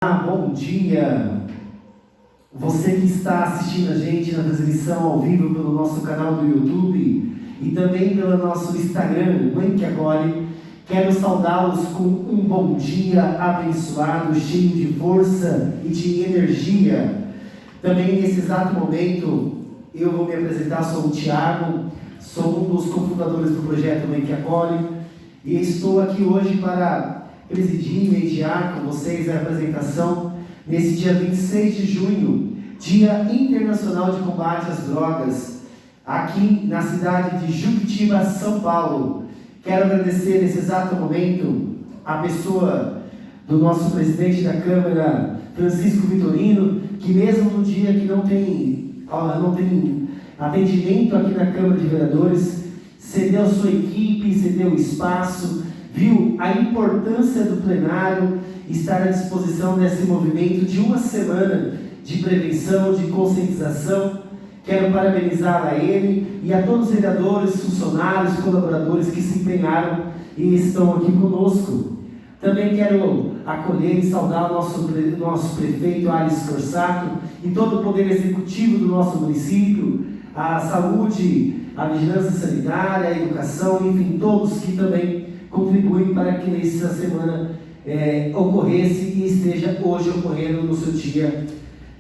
Bom dia! Você que está assistindo a gente na transmissão ao vivo pelo nosso canal do YouTube e também pelo nosso Instagram, Mãe que Acolhe, quero saudá-los com um bom dia abençoado, cheio de força e de energia. Também nesse exato momento, eu vou me apresentar, sou o Thiago, sou um dos cofundadores do projeto Mãe que Acolhe e estou aqui hoje para presidir e mediar com vocês a apresentação nesse dia 26 de junho, Dia Internacional de Combate às Drogas, aqui na cidade de Juquitiba, São Paulo. Quero agradecer nesse exato momento a pessoa do nosso presidente da Câmara, Francisco Vitorino, que mesmo no dia que não tem atendimento aqui na Câmara de Vereadores, cedeu sua equipe, cedeu espaço, viu a importância do plenário estar à disposição desse movimento de uma semana de prevenção, de conscientização. Quero parabenizar a ele e a todos os vereadores, funcionários, colaboradores que se empenharam e estão aqui conosco. Também quero acolher e saudar o nosso prefeito, Alisson Corsato, e todo o poder executivo do nosso município, a saúde, a vigilância sanitária, a educação, enfim, todos que também contribuem para que essa semana ocorresse e esteja hoje ocorrendo no seu dia.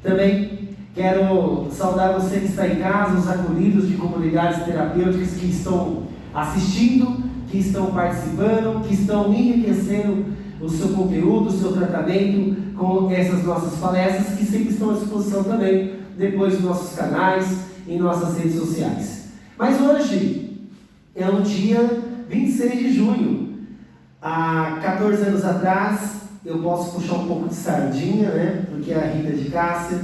Também quero saudar você que está em casa, os acolhidos de comunidades terapêuticas que estão assistindo, que estão participando, que estão enriquecendo o seu conteúdo, o seu tratamento com essas nossas palestras, que sempre estão à disposição também depois dos nossos canais, em nossas redes sociais. Mas hoje é o dia 26 de junho. Há 14 anos atrás, eu posso puxar um pouco de sardinha, né? Porque a Rita de Cássia,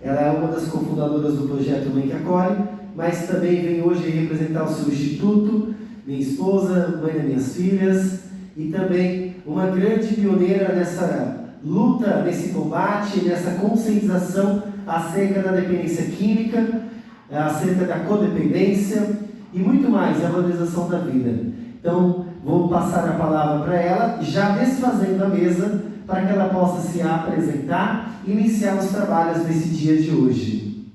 ela é uma das cofundadoras do projeto Mãe que Acolhe, mas também vem hoje representar o seu instituto, minha esposa, mãe das minhas filhas, e também uma grande pioneira nessa luta, nesse combate, nessa conscientização acerca da dependência química, acerca da codependência e muito mais, a valorização da vida. Então, vou passar a palavra para ela, já desfazendo a mesa, para que ela possa se apresentar e iniciar os trabalhos desse dia de hoje.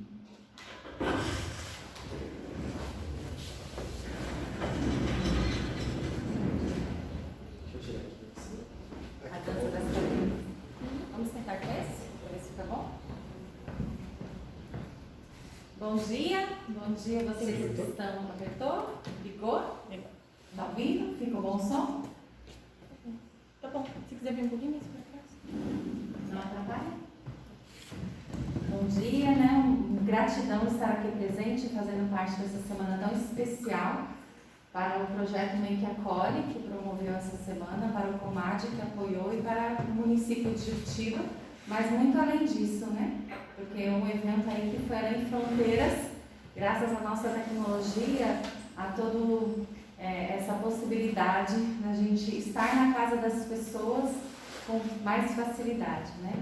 A dança das cadeiras. Vamos tentar com esse? Para ver se fica bom? Bom dia vocês que estão. Apertou? Ligou? Tá ouvindo? Fica um bom som? Tá bom. Se quiser vir um pouquinho mais para cá. Não atrapalha? Bom dia, né? Gratidão estar aqui presente, fazendo parte dessa semana tão especial para o projeto Mãe que Acolhe, que promoveu essa semana, para o Comad, que apoiou, e para o município de Juquitiba, mas muito além disso, né? Porque é um evento aí que foi além de fronteiras, graças à nossa tecnologia, a todo essa possibilidade da gente estar na casa das pessoas com mais facilidade, né?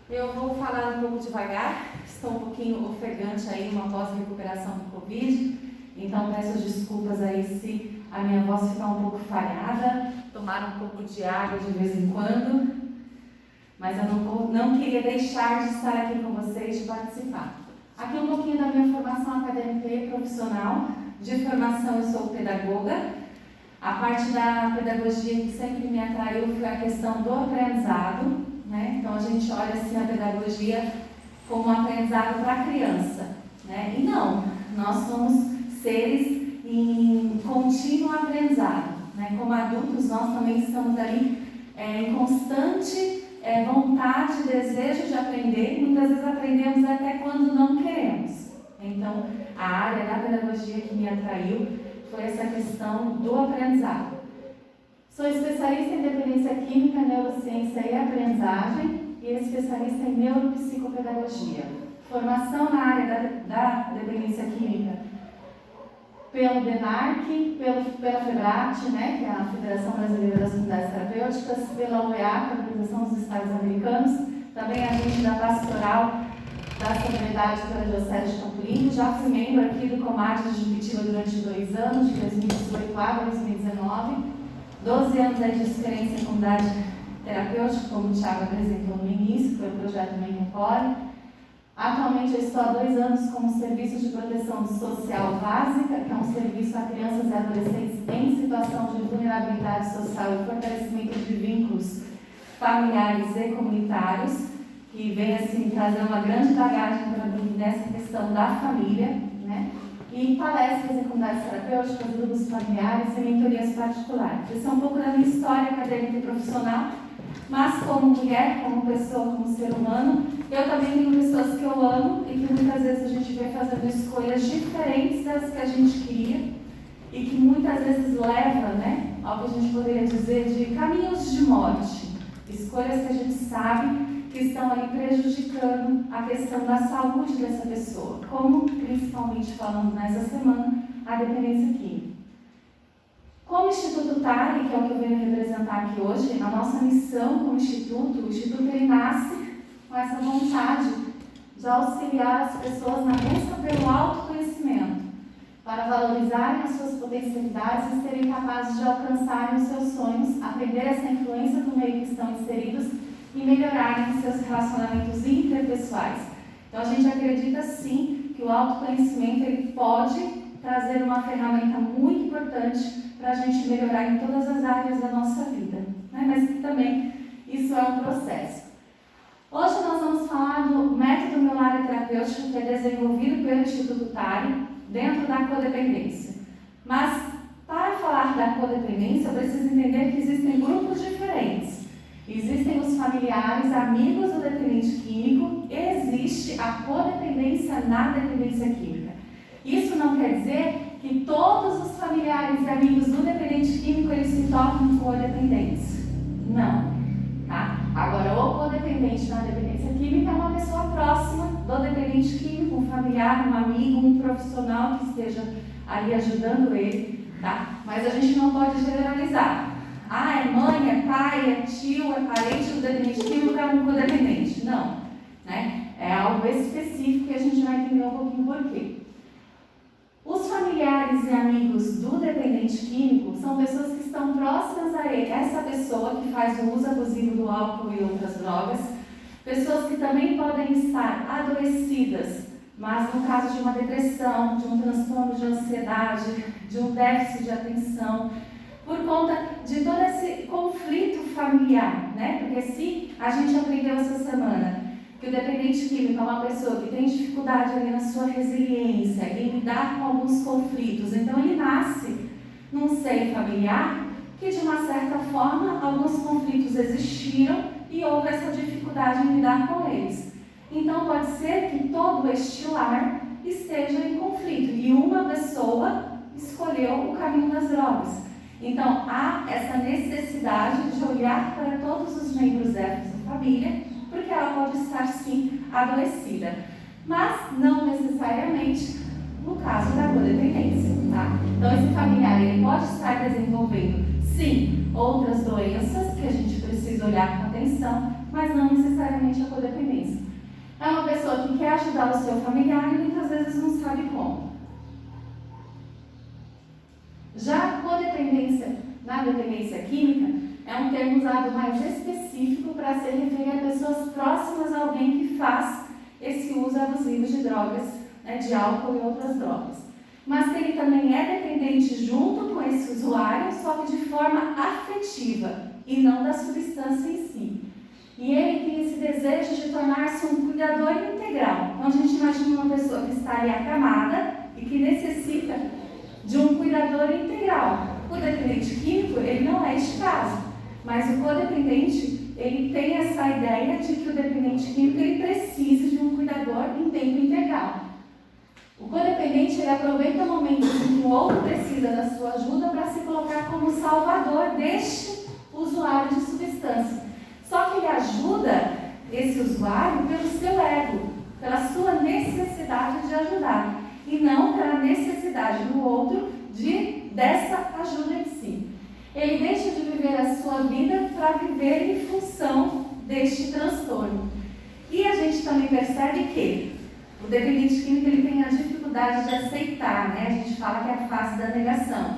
Eu vou falar um pouco devagar, estou um pouquinho ofegante aí, uma pós-recuperação do Covid, então peço desculpas aí se a minha voz ficar um pouco falhada, tomar um pouco de água de vez em quando, mas eu não queria deixar de estar aqui com vocês, de participar. Aqui um pouquinho da minha formação acadêmica e profissional. De formação, eu sou pedagoga. A parte da pedagogia que sempre me atraiu foi a questão do aprendizado, né? Então, a gente olha assim a pedagogia como um aprendizado para a criança, né? E não, nós somos seres em contínuo aprendizado, né? Como adultos, nós também estamos ali em constante vontade, desejo de aprender. Muitas vezes aprendemos até quando não queremos. Então, a área da pedagogia que me atraiu foi essa questão do aprendizado. Sou especialista em dependência química, neurociência e aprendizagem e especialista em neuropsicopedagogia. Formação na área da dependência química pelo DENARC, pela FEBRAT, né, que é a Federação Brasileira das Comunidades Terapêuticas, pela UEA, que é a Organização dos Estados Americanos, também agente da Pastoral da Sobriedade pela Diocese de Campo Limpo. Já fui membro aqui do Comad de Juquitiba durante 2 anos, de 2018 a 2019. 12 anos aí de experiência em comunidade terapêutico, como o Thiago apresentou no início, foi o projeto Mãe com Poli. Atualmente eu estou há 2 anos como Serviço de Proteção Social Básica, que é um serviço a crianças e adolescentes em situação de vulnerabilidade social e fortalecimento de vínculos familiares e comunitários, que vem assim trazer uma grande bagagem para mim nessa questão da família, né? E palestras em comunidades terapêuticas, grupos familiares e mentorias particulares. Isso é um pouco da minha história acadêmica e profissional, mas como mulher, como pessoa, como ser humano, eu também tenho pessoas que eu amo e que muitas vezes a gente vem fazendo escolhas diferentes das que a gente queria e que muitas vezes leva, né, ao que a gente poderia dizer de caminhos de morte, escolhas que a gente sabe que estão ali prejudicando a questão da saúde dessa pessoa, como principalmente falando nessa semana, a dependência química. Como Instituto TARI, que é o que eu venho representar aqui hoje, a nossa missão como Instituto, o Instituto ele nasce com essa vontade de auxiliar as pessoas na busca pelo autoconhecimento, para valorizarem as suas potencialidades e serem capazes de alcançarem os seus sonhos, aprender essa influência do meio que estão inseridos e melhorarem seus relacionamentos interpessoais. Então a gente acredita sim que o autoconhecimento ele pode trazer uma ferramenta muito importante para a gente melhorar em todas as áreas da nossa vida, né? Mas que também isso é um processo. Hoje nós vamos falar do método Meolari terapêutico que é desenvolvido pelo Instituto TARI dentro da codependência. Mas para falar da codependência eu preciso entender que existem grupos diferentes. Existem os familiares, amigos do dependente químico, existe a codependência na dependência química. Isso não quer dizer que todos os familiares e amigos do dependente químico eles se tornam codependentes. Não. Tá? Agora, o codependente na dependência química é uma pessoa próxima do dependente químico, um familiar, um amigo, um profissional que esteja ali ajudando ele. Tá? Mas a gente não pode generalizar. Ah, é mãe, é pai, é tio, é parente do dependente químico, é um codependente. Não. Né? É algo específico que a gente vai entender um pouquinho por quê. Os familiares e amigos do dependente químico são pessoas que estão próximas a ele, essa pessoa que faz o uso abusivo do álcool e outras drogas, pessoas que também podem estar adoecidas, mas no caso de uma depressão, de um transtorno de ansiedade, de um déficit de atenção, por conta de todo esse conflito familiar, né? Porque se a gente aprendeu essa semana que o dependente químico é uma pessoa que tem dificuldade ali na sua resiliência, em lidar com alguns conflitos, então ele nasce num seio familiar que de uma certa forma alguns conflitos existiram e houve essa dificuldade em lidar com eles. Então pode ser que todo este lar esteja em conflito e uma pessoa escolheu o caminho das drogas. Então, há essa necessidade de olhar para todos os membros dessa família, porque ela pode estar, sim, adoecida. Mas, não necessariamente no caso da codependência, tá? Então, esse familiar, ele pode estar desenvolvendo, sim, outras doenças que a gente precisa olhar com atenção, mas não necessariamente a codependência. É uma pessoa que quer ajudar o seu familiar e muitas vezes não sabe como. Já a codependência na dependência química é um termo usado mais específico para se referir a pessoas próximas a alguém que faz esse uso abusivo de drogas, né, de álcool e outras drogas. Mas que ele também é dependente junto com esse usuário, só que de forma afetiva e não da substância em si. E ele tem esse desejo de tornar-se um cuidador integral. Então a gente imagina uma pessoa que está ali acamada e que necessita de um cuidador integral. O dependente químico, ele não é este caso, mas o codependente, ele tem essa ideia de que o dependente químico, ele precisa de um cuidador em tempo integral. O codependente, ele aproveita momentos em que o outro precisa da sua ajuda para se colocar como salvador deste usuário de substância. Só que ele ajuda esse usuário pelo seu ego, pela sua necessidade de ajudar, e não pela necessidade do outro dessa ajuda em si. Ele deixa de viver a sua vida para viver em função deste transtorno. E a gente também percebe que o dependente químico ele tem a dificuldade de aceitar, né? A gente fala que é a fase da negação,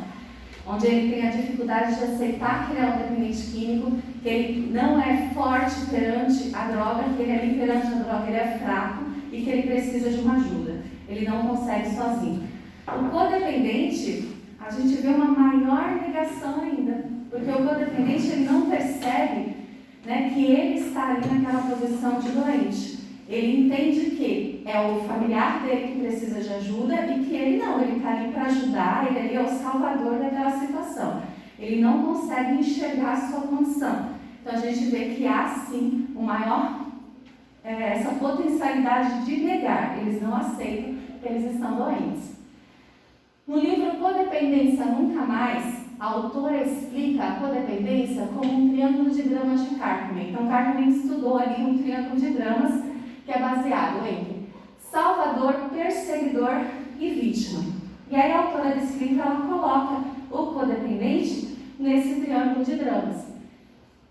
onde ele tem a dificuldade de aceitar que ele é um dependente químico, que ele não é forte perante a droga, que ele ali perante a droga ele é fraco e que ele precisa de uma ajuda. Ele não consegue sozinho. O codependente, a gente vê uma maior negação ainda, porque o codependente ele não percebe, né, que ele está ali naquela posição de doente. Ele entende que é o familiar dele que precisa de ajuda e que ele não, ele está ali para ajudar, ele ali é o salvador daquela situação. Ele não consegue enxergar a sua condição. Então a gente vê que há sim essa potencialidade de negar. Eles não aceitam que eles estão doentes. No livro Codependência Nunca Mais, a autora explica a codependência como um triângulo de gramas de Cartman. Então Cartman estudou ali um triângulo de gramas que é baseado entre salvador, perseguidor e vítima. E aí a autora desse livro ela coloca o codependente nesse triângulo de dramas.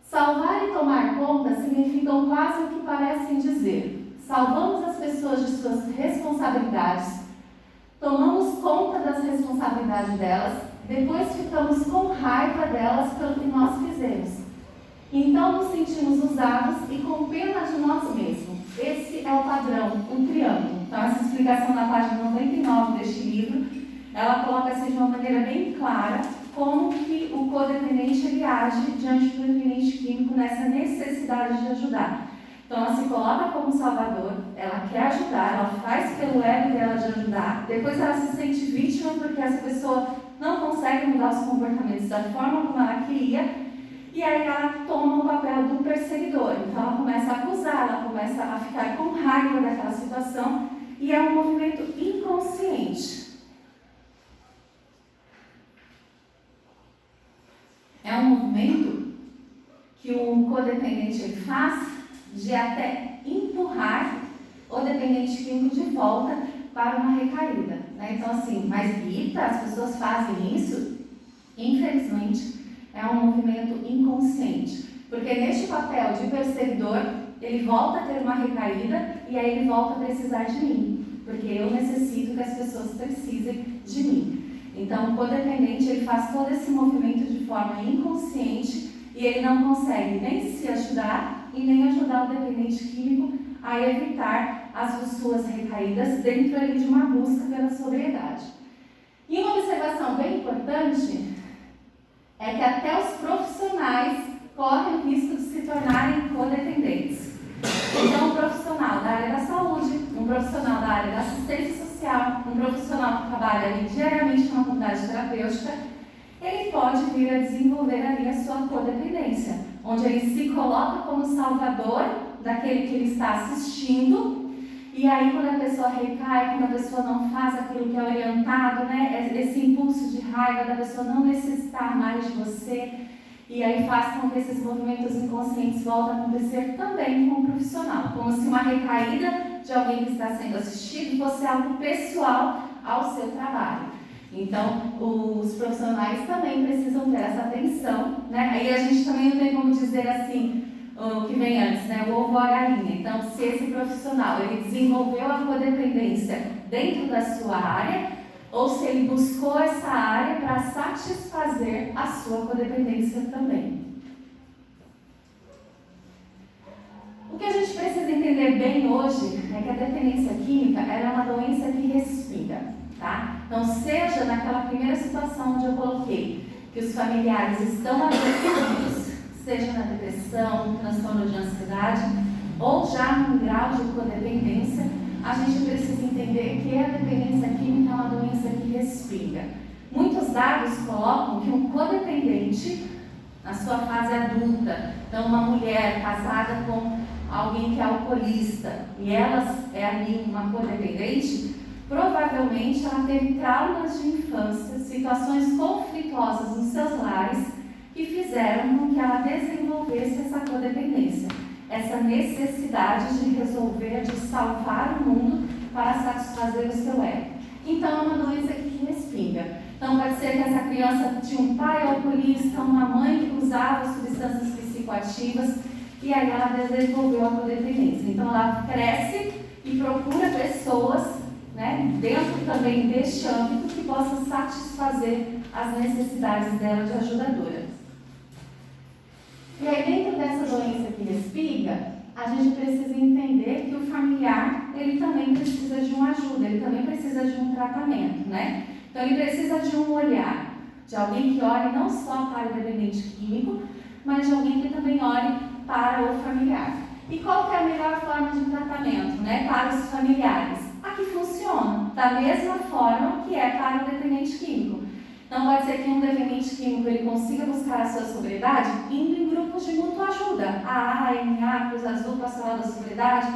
Salvar e tomar conta significam quase o que parecem dizer. Salvamos as pessoas de suas responsabilidades, tomamos conta das responsabilidades delas, depois ficamos com raiva delas pelo que nós fizemos. Então nos sentimos usados e com pena de nós mesmos. Esse é o padrão, um triângulo. Então essa explicação na página 99 deste livro, ela coloca assim de uma maneira bem clara como que o codependente ele age diante do dependente químico nessa necessidade de ajudar. Então ela se coloca como salvador, ela quer ajudar, ela faz pelo ego dela de ajudar, depois ela se sente vítima porque essa pessoa não consegue mudar os comportamentos da forma como ela queria, e aí ela toma o papel do perseguidor. Então ela começa a acusar, ela começa a ficar com raiva daquela situação, e é um movimento inconsciente. É um movimento que o codependente ele faz de até empurrar o dependente químico de volta para uma recaída, né? Então assim, mas Rita, as pessoas fazem isso? Infelizmente, é um movimento inconsciente, porque neste papel de perseguidor, ele volta a ter uma recaída e aí ele volta a precisar de mim, porque eu necessito que as pessoas precisem de mim. Então, o codependente ele faz todo esse movimento de forma inconsciente e ele não consegue nem se ajudar e nem ajudar o dependente químico a evitar as suas recaídas dentro ali de uma busca pela sobriedade. E uma observação bem importante é que até os profissionais correm o risco de se tornarem codependentes. Então, um profissional da área da saúde, um profissional da área da assistência social, um profissional que trabalha ali diariamente numa comunidade terapêutica, ele pode vir a desenvolver ali a sua codependência, onde ele se coloca como salvador daquele que ele está assistindo, e aí quando a pessoa recai, quando a pessoa não faz aquilo que é orientado, né, esse impulso de raiva da pessoa não necessitar mais de você, e aí faz com que esses movimentos inconscientes voltem a acontecer também com o profissional, como se uma recaída de alguém que está sendo assistido fosse algo pessoal ao seu trabalho. Então, os profissionais também precisam ter essa atenção, né? Aí a gente também não tem como dizer assim, o que vem antes, né? O ovo ou a galinha. Então, se esse profissional ele desenvolveu a codependência dentro da sua área, ou se ele buscou essa área para satisfazer a sua codependência também. O que a gente precisa entender bem hoje é que a dependência química ela é uma doença que respinga, tá? Então, seja naquela primeira situação onde eu coloquei que os familiares estão adoecidos, seja na depressão, no transtorno de ansiedade, ou já num grau de codependência, a gente precisa entender que a dependência química é uma doença que respinga. Muitos dados colocam que um codependente, na sua fase adulta, então uma mulher casada com alguém que é alcoolista e ela é ali uma codependente, provavelmente ela teve traumas de infância, situações conflituosas nos seus lares que fizeram com que ela desenvolvesse essa codependência, essa necessidade de resolver, de salvar o mundo para satisfazer o seu ego. Então é uma doença que respinga. Então pode ser que essa criança tinha um pai alcoolista, uma mãe que usava substâncias psicoativas e aí ela desenvolveu a codependência. Então ela cresce e procura pessoas, né, dentro também deste âmbito que possam satisfazer as necessidades dela de ajudadora. E aí, dentro dessa doença que espiga, a gente precisa entender que o familiar, ele também precisa de uma ajuda, ele também precisa de um tratamento, né? Então, ele precisa de um olhar, de alguém que olhe não só para o dependente químico, mas de alguém que também olhe para o familiar. E qual que é a melhor forma de tratamento, né, para os familiares? A que funciona, da mesma forma que é para o dependente químico. Então, pode ser que um dependente químico ele consiga buscar a sua sobriedade indo em grupos de mútua ajuda, AA, NA, Cruz Azul, Pastoral da Sobriedade.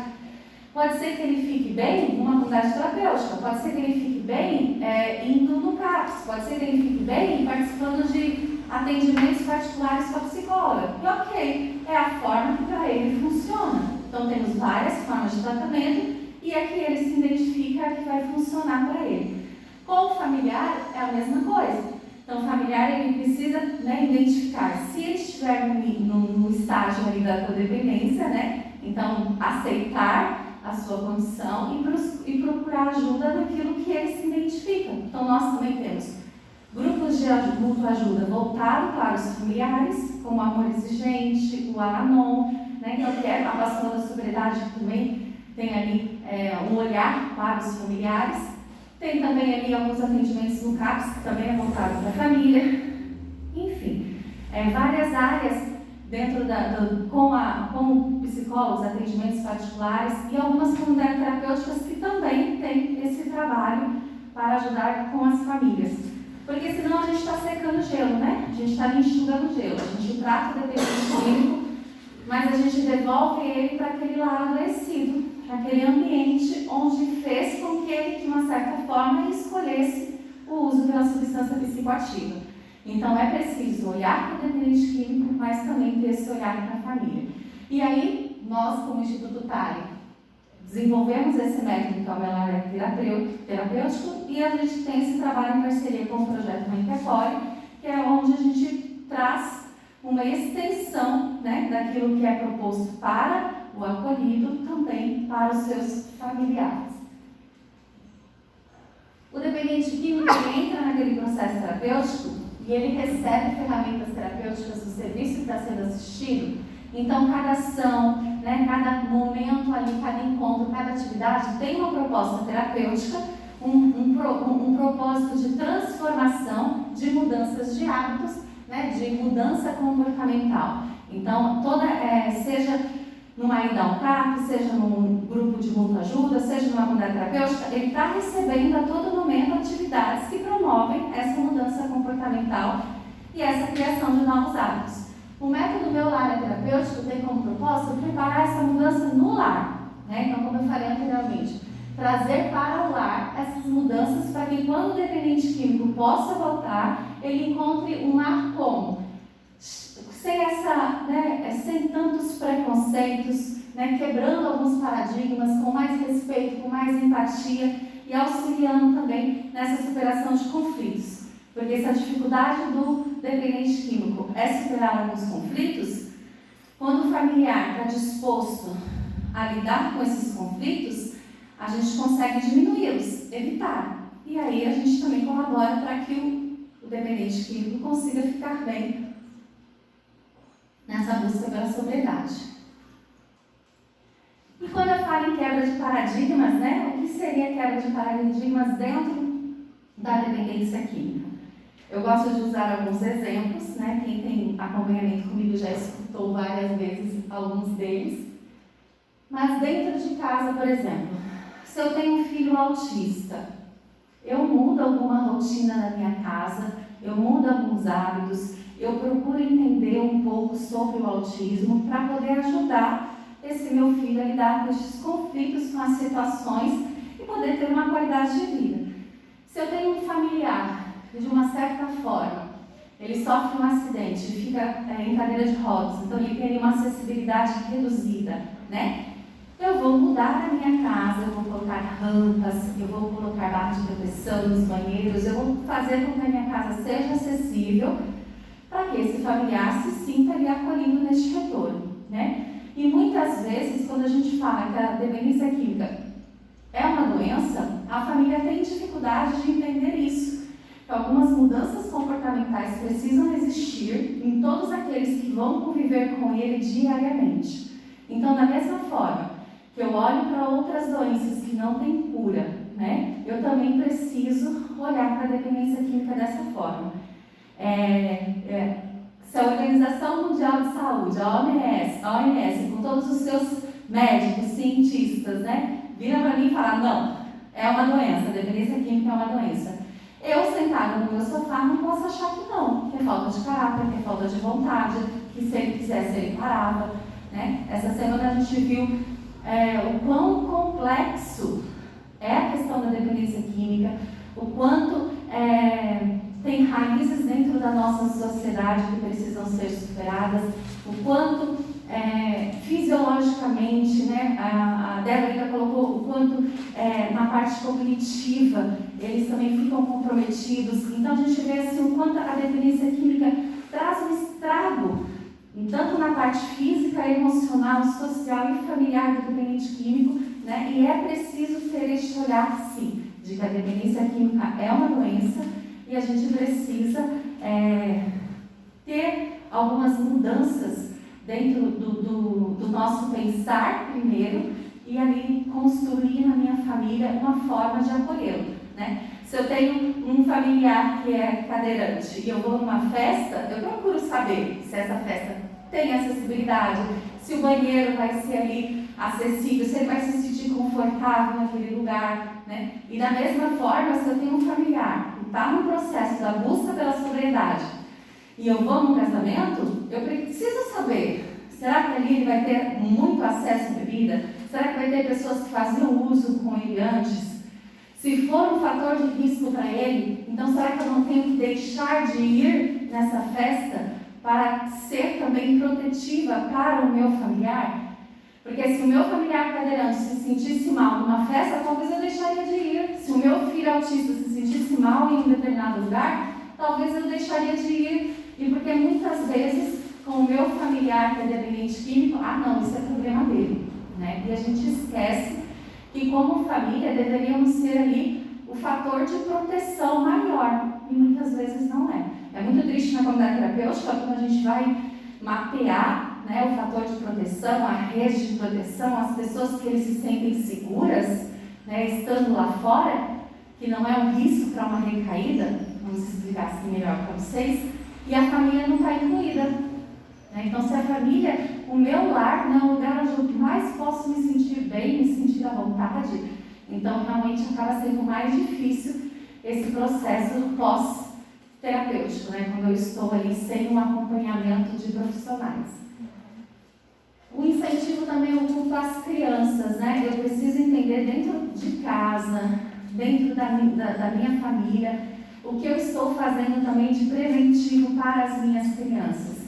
Pode ser que ele fique bem numa comunidade terapêutica, pode ser que ele fique bem indo no CAPS, pode ser que ele fique bem participando de atendimentos particulares com a psicóloga. E ok, é a forma que para ele funciona. Então, temos várias formas de tratamento e a que ele se identifica é a que vai funcionar para ele. Com o familiar é a mesma coisa. Então, o familiar ele precisa, né, identificar se ele estiver no estágio ali da codependência, né? Então, aceitar a sua condição e procurar ajuda naquilo que ele se identifica. Então, nós também temos grupos de mútua ajuda voltado para os familiares, como o Amor Exigente, o Alanon, né? Então, que é a Pastoral da Sobriedade que também tem ali um olhar para os familiares. Tem também ali alguns atendimentos no CAPS, que também é voltado para a família. Enfim, várias áreas dentro com psicólogos, atendimentos particulares e algumas comunidades terapêuticas que também têm esse trabalho para ajudar com as famílias. Porque senão a gente está secando gelo, né? A gente está enxugando gelo. A gente trata o dependente químico, mas a gente devolve ele para aquele lar adoecido, para aquele ambiente onde fez com que ele, de uma certa forma, escolhesse o uso pela substância psicoativa. Então, é preciso olhar para o dependente químico, mas também ter esse olhar para a família. E aí, nós, como Instituto TARI, desenvolvemos esse método que é o Melar terapêutico e a gente tem esse trabalho em parceria com o projeto Mãe que Acolhe, que é onde a gente traz uma extensão, né, daquilo que é proposto para o acolhido também para os seus familiares. O dependente químico entra naquele processo terapêutico e ele recebe ferramentas terapêuticas do serviço que está sendo assistido. Então, cada ação, né, cada momento ali, cada encontro, cada atividade tem uma proposta terapêutica, um propósito de transformação, de mudanças de hábitos, né, de mudança comportamental. Então, seja numa ida ao CAP, seja num grupo de mútua ajuda, seja numa comunidade terapêutica, ele está recebendo a todo momento atividades que promovem essa mudança comportamental e essa criação de novos hábitos. O método Meu Lar Terapêutico tem como propósito preparar essa mudança no lar, né? Então, como eu falei anteriormente, trazer para o lar essas mudanças para que quando o dependente químico possa voltar, ele encontre um lar como? Sem tantos preconceitos, né, quebrando alguns paradigmas, com mais respeito, com mais empatia e auxiliando também nessa superação de conflitos. Porque se a dificuldade do dependente químico é superar alguns conflitos, quando o familiar está disposto a lidar com esses conflitos, a gente consegue diminuí-los, evitar. E aí a gente também colabora para que o dependente químico consiga ficar bem nessa busca pela sobriedade. E quando eu falo em quebra de paradigmas, né, o que seria quebra de paradigmas dentro da dependência química? Eu gosto de usar alguns exemplos, né, quem tem acompanhamento comigo já escutou várias vezes alguns deles. Mas dentro de casa, por exemplo, se eu tenho um filho autista, eu mudo alguma rotina na minha casa, eu mudo alguns hábitos, eu procuro entender um pouco sobre o autismo para poder ajudar esse meu filho a lidar com esses conflitos, com as situações e poder ter uma qualidade de vida. Se eu tenho um familiar que, de uma certa forma, ele sofre um acidente, fica em cadeira de rodas, então ele tem uma acessibilidade reduzida, né? Eu vou mudar a minha casa, eu vou colocar rampas, eu vou colocar barra de proteção nos banheiros, eu vou fazer com que a minha casa seja acessível para que esse familiar se sinta ali acolhido neste retorno, né? E muitas vezes, quando a gente fala que a dependência química é uma doença, a família tem dificuldade de entender isso. que algumas mudanças comportamentais precisam existir em todos aqueles que vão conviver com ele diariamente. Então, da mesma forma que eu olho para outras doenças que não têm cura, né? Eu também preciso olhar para a dependência química dessa forma. Se a Organização Mundial de Saúde, a OMS, com todos os seus médicos, cientistas, né, viram para mim e falaram, não, é uma doença, a dependência química é uma doença. Eu, sentada no meu sofá, não posso achar que não, que é falta de caráter, que é falta de vontade, que se ele quisesse, ele parava, né? Essa semana a gente viu o quão complexo é a questão da dependência química, o quanto tem raízes dentro da nossa sociedade que precisam ser superadas, o quanto fisiologicamente, né, a Débora colocou o quanto na parte cognitiva eles também ficam comprometidos. Então a gente vê assim, o quanto a dependência química traz um estrago, tanto na parte física, emocional, social e familiar do dependente químico, né? E é preciso ter este olhar, sim, de que a dependência química é uma doença e a gente precisa ter algumas mudanças dentro do nosso pensar primeiro e ali construir na minha família uma forma de acolhê-lo, né? Se eu tenho um familiar que é cadeirante e eu vou numa festa, eu procuro saber se essa festa tem acessibilidade, se o banheiro vai ser ali acessível, se ele vai se sentir confortável naquele lugar, né? E da mesma forma, se eu tenho um familiar que está no processo da busca pela sobriedade e eu vou num casamento, eu preciso saber, será que ali ele vai ter muito acesso à bebida? Será que vai ter pessoas que faziam uso com ele antes? Se for um fator de risco para ele, então será que eu não tenho que deixar de ir nessa festa para ser também protetiva para o meu familiar? Porque se o meu familiar cadeirante se sentisse mal numa festa, talvez eu deixaria de ir. Se o meu filho autista se sentisse mal em um determinado lugar, talvez eu deixaria de ir. E porque muitas vezes, com o meu familiar que é dependente químico, não, isso é problema dele, né? E a gente esquece que como família deveríamos ser ali o fator de proteção maior, e muitas vezes não é. É muito triste na comunidade terapêutica quando a gente vai mapear, né, o fator de proteção, a rede de proteção, as pessoas que eles se sentem seguras, né, estando lá fora, que não é um risco para uma recaída, vamos explicar assim melhor para vocês, e a família não está incluída. Né? Então, se a família, o meu lar, não é o lugar onde eu mais posso me sentir bem, me sentir à vontade, então realmente acaba sendo mais difícil esse processo pós-terapêutico, né? Quando eu estou ali sem um acompanhamento de profissionais. O incentivo também ocupa as crianças, né? Eu preciso entender dentro de casa, dentro da minha família, o que eu estou fazendo também de preventivo para as minhas crianças.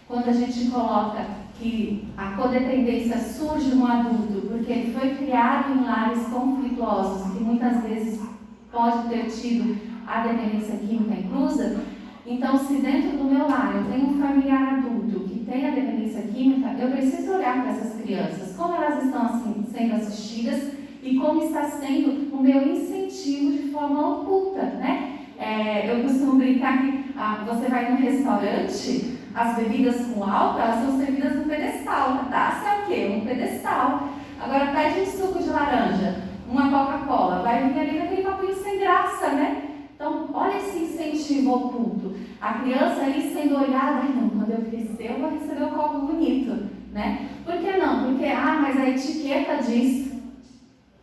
Quando a gente coloca que a codependência surge no adulto porque ele foi criado em lares conflituosos, que muitas vezes pode ter tido a dependência química inclusa, então se dentro do meu lar eu tenho um familiar adulto que tem a dependência química, eu preciso olhar para essas crianças, como elas estão assim, sendo assistidas e como está sendo o meu incentivo de forma oculta, né? Eu costumo brincar que você vai num restaurante, as bebidas com álcool, elas são servidas no pedestal. A taça é o quê? Um pedestal. Agora pede um suco de laranja, uma Coca-Cola, vai vir ali naquele copinho sem graça, né? Então, olha esse incentivo oculto. A criança ali sendo olhada, não, quando eu crescer eu vou receber um copo bonito, né? Por que não? Porque, mas a etiqueta diz,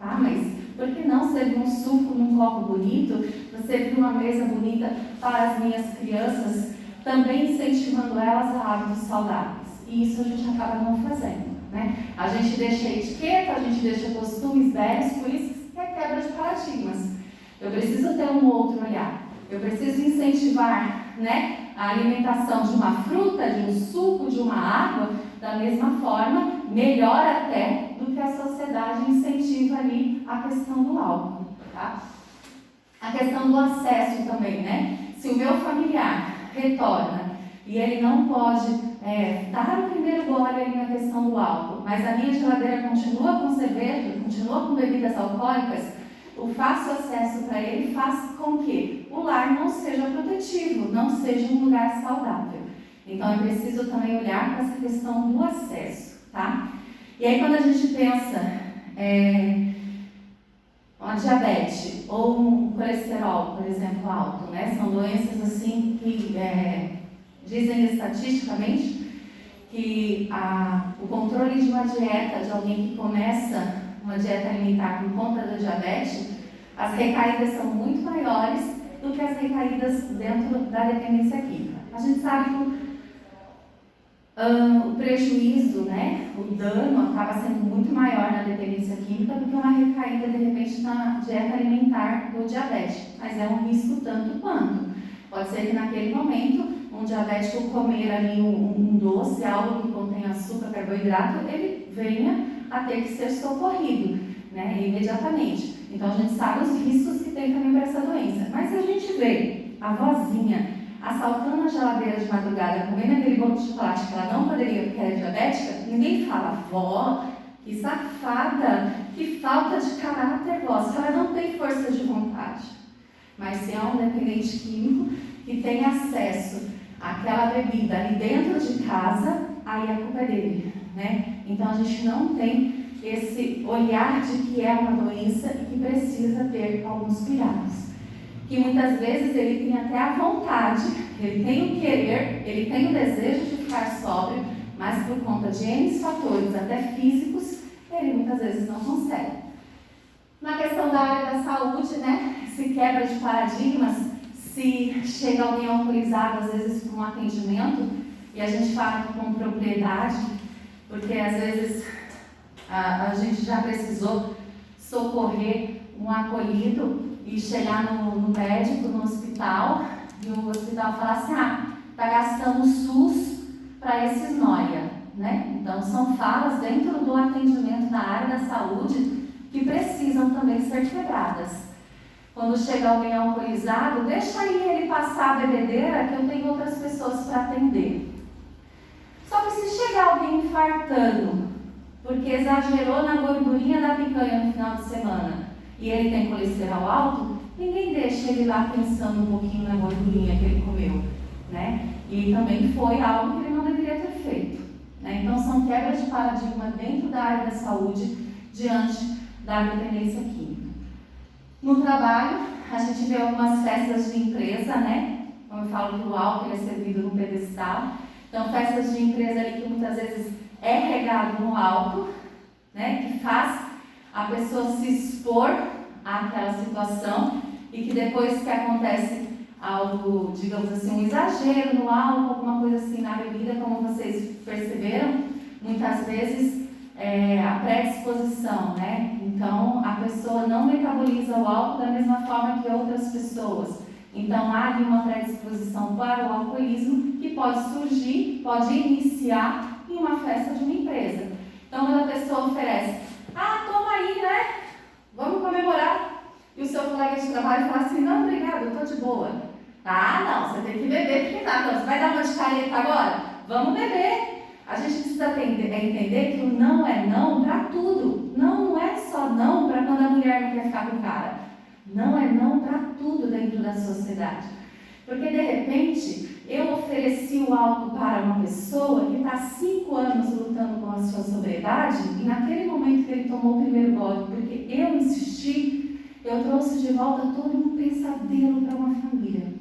mas por que não servir um suco num copo bonito, servir uma mesa bonita para as minhas crianças, também incentivando elas a hábitos saudáveis. E isso a gente acaba não fazendo, né? A gente deixa a etiqueta, a gente deixa costumes velhos, por isso que é quebra de paradigmas. Eu preciso ter um outro olhar. Eu preciso incentivar, né, a alimentação de uma fruta, de um suco, de uma água, da mesma forma, melhor até do que a sociedade incentiva ali a questão do álcool, tá? A questão do acesso também, né? Se o meu familiar retorna e ele não pode dar o primeiro gole ali na questão do álcool, mas a minha geladeira continua com cerveja, continua com bebidas alcoólicas, o fácil acesso para ele faz com que o lar não seja protetivo, não seja um lugar saudável. Então é preciso também olhar para essa questão do acesso, tá? E aí quando a gente pensa uma diabetes ou um colesterol, por exemplo, alto, né? São doenças assim que dizem estatisticamente que o controle de uma dieta de alguém que começa uma dieta alimentar por conta da diabetes, as recaídas são muito maiores do que as recaídas dentro da dependência química. A gente sabe que o prejuízo, né, o dano acaba sendo muito maior na dependência química do que uma recaída, de repente, na dieta alimentar do diabético. Mas é um risco tanto quanto. Pode ser que naquele momento, um diabético comer ali um doce, algo que contém açúcar, carboidrato, ele venha a ter que ser socorrido, né, imediatamente. Então a gente sabe os riscos que tem também para essa doença. Mas se a gente vê a vozinha assaltando a geladeira de madrugada, comendo aquele bolo de chocolate que ela não poderia porque era diabética, ninguém fala, vó, que safada, que falta de caráter, vó, se ela não tem força de vontade. Mas se é um dependente químico que tem acesso àquela bebida ali dentro de casa, aí a culpa é dele, né? Então a gente não tem esse olhar de que é uma doença e que precisa ter alguns cuidados. Que muitas vezes ele tem até a vontade, ele tem o querer, ele tem o desejo de ficar sóbrio, mas por conta de N fatores, até físicos, ele muitas vezes não consegue. Na questão da área da saúde, né, se quebra de paradigmas, se chega alguém alcoolizado, às vezes, para um atendimento, e a gente fala com propriedade, porque às vezes a gente já precisou socorrer um acolhido e chegar no médico, no hospital, e o hospital falar assim, está gastando SUS para esses nóia, né? Então, são falas dentro do atendimento na área da saúde que precisam também ser quebradas. Quando chega alguém alcoolizado, deixa aí ele passar a bebedeira que eu tenho outras pessoas para atender. Só que se chegar alguém infartando, porque exagerou na gordurinha da picanha no final de semana, e ele tem colesterol alto, ninguém deixa ele lá pensando um pouquinho na gordurinha que ele comeu, né? E também foi algo que ele não deveria ter feito, né? Então são quebras de paradigma dentro da área da saúde diante da dependência química. No trabalho, a gente vê algumas festas de empresa, né? Como eu falo que o álcool ele é servido no pedestal. Então festas de empresa ali que muitas vezes é regado no álcool, né? Que faz a pessoa se expor àquela situação e que depois que acontece algo, digamos assim, um exagero no álcool, alguma coisa assim na bebida, como vocês perceberam, muitas vezes a predisposição, né? Então a pessoa não metaboliza o álcool da mesma forma que outras pessoas. Então há ali uma predisposição para o alcoolismo que pode surgir, pode iniciar em uma festa de uma empresa. Então quando a pessoa oferece, toma aí, né? Vamos comemorar. E o seu colega de trabalho fala assim, não, obrigado, eu estou de boa. Não, você tem que beber, porque não, você vai dar uma de careta agora? Vamos beber. A gente precisa entender que o não é não para tudo. Não é só não para quando a mulher não quer ficar com o cara. Não é não para tudo dentro da sociedade. Porque, de repente, eu ofereci o álcool para uma pessoa que está há 5 anos lutando com a sua sobriedade e naquele momento que ele tomou o primeiro gole, porque eu insisti, eu trouxe de volta todo um pesadelo para uma família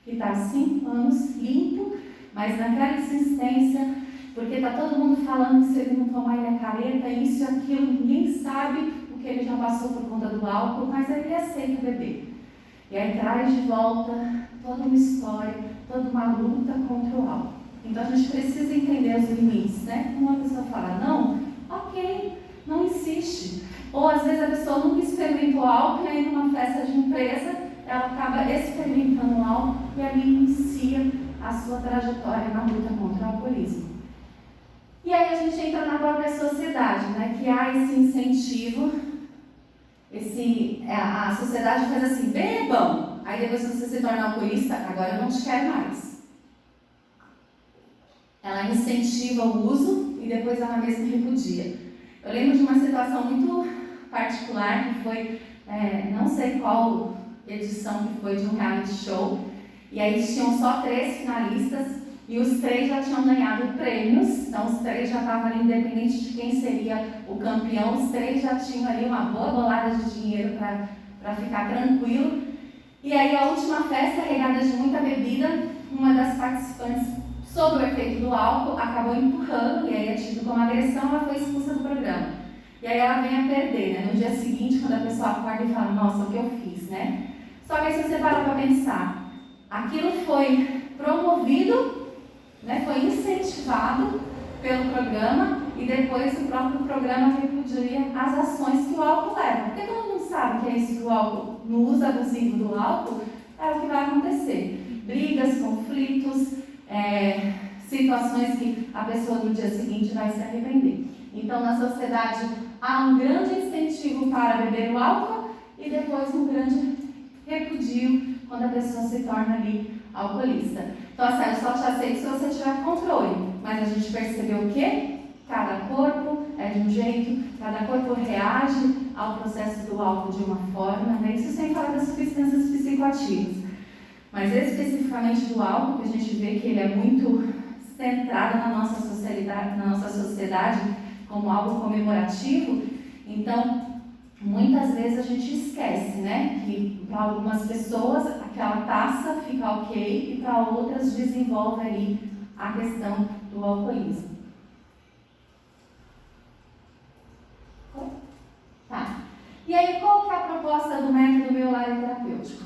que está há 5 anos limpo, mas naquela insistência, porque está todo mundo falando que se ele não tomar ele é careta, isso e aquilo, ninguém sabe o que ele já passou por conta do álcool, mas ele aceita beber. E aí traz de volta toda uma história, toda uma luta contra o álcool. Então a gente precisa entender os limites, né? Uma pessoa fala, não, ok, não insiste. Ou às vezes a pessoa nunca experimenta o álcool e aí numa festa de empresa ela acaba experimentando o álcool e ali inicia a sua trajetória na luta contra o alcoolismo. E aí a gente entra na própria sociedade, né? Que há esse incentivo, a sociedade faz assim, bebam, aí depois que você se torna alcoolista, agora eu não te quero mais. Ela incentiva o uso e depois ela mesma repudia. Eu lembro de uma situação muito particular que foi não sei qual edição que foi de um reality show, e aí tinham só 3 finalistas, e os 3 já tinham ganhado prêmios, então os 3 já estavam ali, independente de quem seria o campeão, os 3 já tinham ali uma boa bolada de dinheiro para ficar tranquilo. E aí a última festa, regada de muita bebida, uma das participantes, sob o efeito do álcool, acabou empurrando, e aí é tido como agressão, ela foi expulsa do programa. E aí ela vem a perder, né? No dia seguinte, quando a pessoa acorda e fala, nossa, o que eu fiz, né? Só que aí se você parar para pensar, aquilo foi promovido, né, foi incentivado pelo programa e depois o próprio programa repudia as ações que o álcool leva. Porque todo mundo sabe que é isso do álcool, no uso abusivo do álcool, é o que vai acontecer. Brigas, conflitos, situações que a pessoa no dia seguinte vai se arrepender. Então, na sociedade, há um grande incentivo para beber o álcool e depois um grande repudio quando a pessoa se torna ali alcoolista. Então, assim, eu só te aceito se você tiver controle. Mas a gente percebeu o quê? Cada corpo é de um jeito, cada corpo reage ao processo do álcool de uma forma, né? Isso sem falar das substâncias psicoativas. Mas especificamente do álcool, que a gente vê que ele é muito centrado na nossa sociedade como algo comemorativo. Então, muitas vezes a gente esquece, né, que para algumas pessoas aquela taça fica ok e para outras desenvolve ali a questão do alcoolismo. Tá. E aí, qual que é a proposta do método Meolari terapêutico?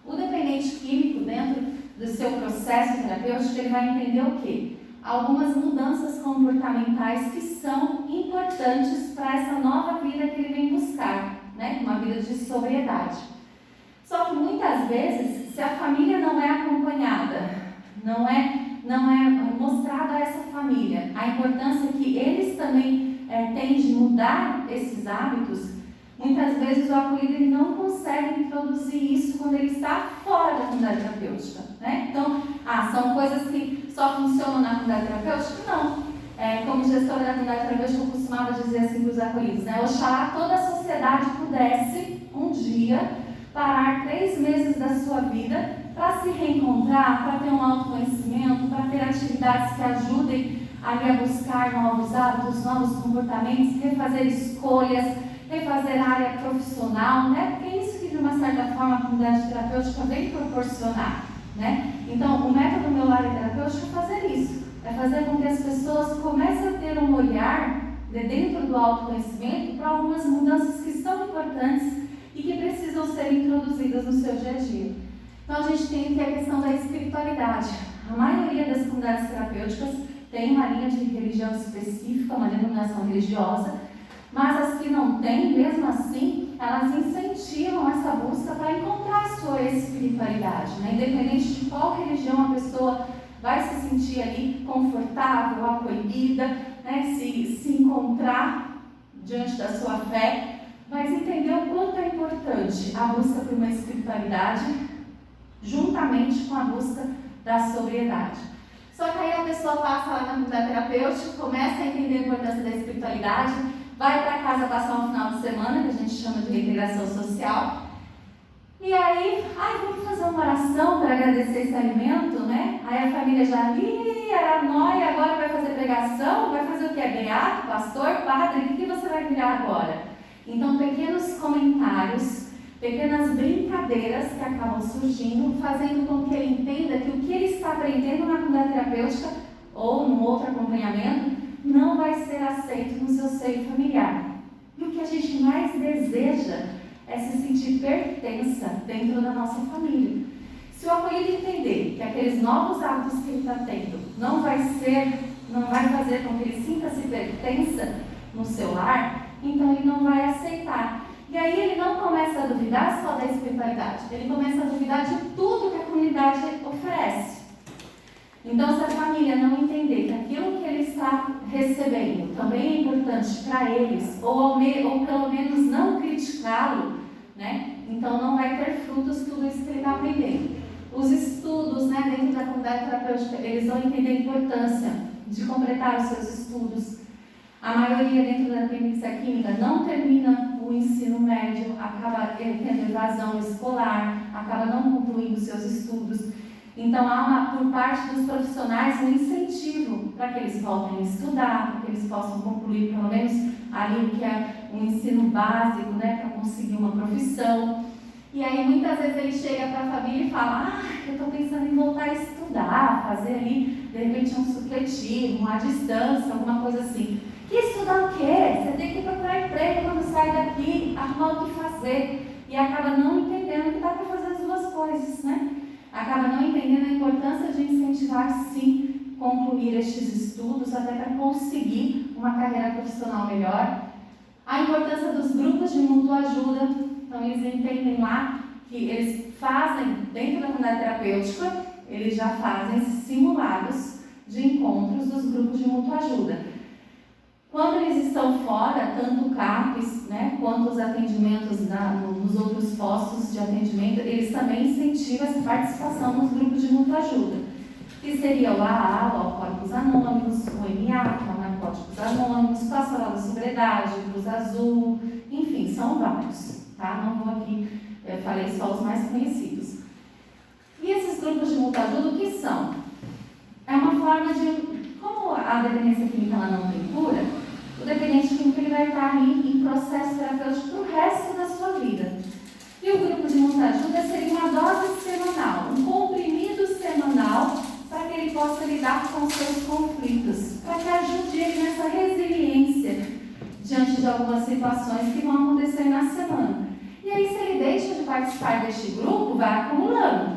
O dependente químico, dentro do seu processo terapêutico, ele vai entender o quê? Algumas mudanças comportamentais que são importantes para essa nova vida que ele vem buscar, né? Uma vida de sobriedade. Só que muitas vezes, se a família não é acompanhada, não é mostrado a essa família a importância que eles também têm de mudar esses hábitos, muitas vezes o acolhido ele não consegue introduzir isso quando ele está fora da comunidade terapêutica, né? Então, são coisas que só funcionam na comunidade terapêutica? Não. Como gestora da comunidade terapêutica, eu costumava dizer assim para os acolhidos, né? Oxalá toda a sociedade pudesse, um dia, parar 3 meses da sua vida para se reencontrar, para ter um autoconhecimento, para ter atividades que ajudem ali a buscar novos hábitos, novos comportamentos, refazer escolhas, refazer a área profissional, né? Porque é isso que, de uma certa forma, a comunidade terapêutica vem proporcionar, né? Então, o método Meolari terapêutico é fazer isso, é fazer com que as pessoas comecem a ter um olhar de dentro do autoconhecimento para algumas mudanças que são importantes e que precisam ser introduzidas no seu dia a dia. Então, a gente tem aqui a questão da espiritualidade. A maioria das comunidades terapêuticas tem uma linha de religião específica, uma denominação religiosa, mas as que não têm, mesmo assim, elas incentivam essa busca para encontrar a sua espiritualidade, né? Independente de qual religião a pessoa vai se sentir ali confortável, acolhida, né? Se encontrar diante da sua fé, mas entender o quanto é importante a busca por uma espiritualidade juntamente com a busca da sobriedade. Só que aí a pessoa passa lá na comunidade terapêutica, começa a entender a importância da espiritualidade, vai para casa passar um final de semana, que a gente chama de reintegração social, e aí, vamos fazer uma oração para agradecer esse alimento, né? Aí a família já, era nóia, agora vai fazer pregação, vai fazer o quê? Beato, pastor, padre, o que você vai virar agora? Então, pequenos comentários, pequenas brincadeiras que acabam surgindo, fazendo com que ele entenda que o que ele está aprendendo na comunidade terapêutica ou num outro acompanhamento não vai ser aceito no seu seio familiar. E o que a gente mais deseja é se sentir pertença dentro da nossa família. Se o acolhido entender que aqueles novos hábitos que ele está tendo não vai fazer com que ele sinta-se pertença no seu lar, então ele não vai aceitar. E aí ele não começa a duvidar só da espiritualidade, ele começa a duvidar de tudo que a comunidade oferece. Então, se a família não entender que aquilo que ele está recebendo também é importante para eles, ou pelo menos não criticá-lo, né? Então não vai ter frutos tudo isso que ele está aprendendo. Os estudos, né, dentro da comunidade terapêutica, eles vão entender a importância de completar os seus estudos. A maioria dentro da dependência química não termina o ensino ensino médio, acaba tendo evasão escolar, acaba não concluindo seus estudos. Então, há por parte dos profissionais um incentivo para que eles voltem a estudar, para que eles possam concluir pelo menos ali o que é um ensino básico, né, para conseguir uma profissão. E aí, muitas vezes, ele chega para a família e fala: eu estou pensando em voltar a estudar, fazer ali, de repente, um supletivo, à distância, alguma coisa assim. Que estudar o quê? Você tem que procurar emprego quando sai daqui, arrumar o que fazer. E acaba não entendendo que dá para fazer as duas coisas, né? Acaba não entendendo a importância de incentivar, sim, concluir estes estudos, até para conseguir uma carreira profissional melhor. A importância dos grupos de mútua ajuda. Então, eles entendem lá que eles fazem, dentro da comunidade terapêutica, eles já fazem simulados de encontros dos grupos de mútua ajuda. Quando eles estão fora, tanto o CAPES, né, quanto os atendimentos nos outros postos de atendimento, eles também incentivam essa participação nos grupos de mútua ajuda, que seria o AA, o Alcoólicos Anônimos, o MA, que é o Narcóticos Anônimos, Pastoral da Sobriedade, Cruz Azul, enfim, são vários, tá? Não vou aqui, eu falei só os mais conhecidos. E esses grupos de mútua ajuda, o que são? É uma forma de, como a dependência química ela não tem cura, o dependente químico ele vai estar ali em processo terapêutico para o resto da sua vida. E o grupo de mútua ajuda seria uma dose semanal, um comprimido semanal para que ele possa lidar com os seus conflitos, para que ajude ele nessa resiliência diante de algumas situações que vão acontecer na semana. E aí, se ele deixa de participar deste grupo, vai acumulando,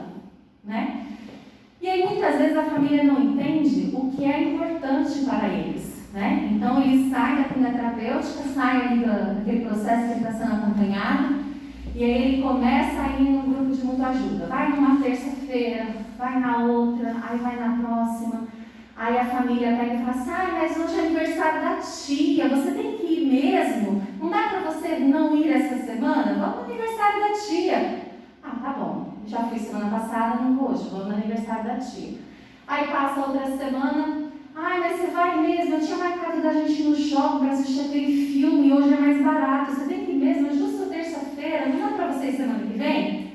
né? E aí, muitas vezes, a família não entende o que é importante para eles, né? Então, ele sai da comunidade terapêutica, sai ali daquele processo que ele está sendo acompanhado, e aí ele começa a ir no grupo de mútua ajuda. Vai numa terça-feira, vai na outra, aí vai na próxima. Aí a família pega e fala assim: mas hoje é aniversário da tia, você tem que ir mesmo? Não dá para você não ir essa semana? Vamos no aniversário da tia. Tá bom, já fui semana passada, não vou hoje, vou no aniversário da tia. Aí passa outra semana: mas você vai mesmo? Eu tinha marcado da gente ir no shopping para assistir aquele filme e hoje é mais barato, você tem que ir mesmo? É justo terça-feira, não dá para vocês semana que vem?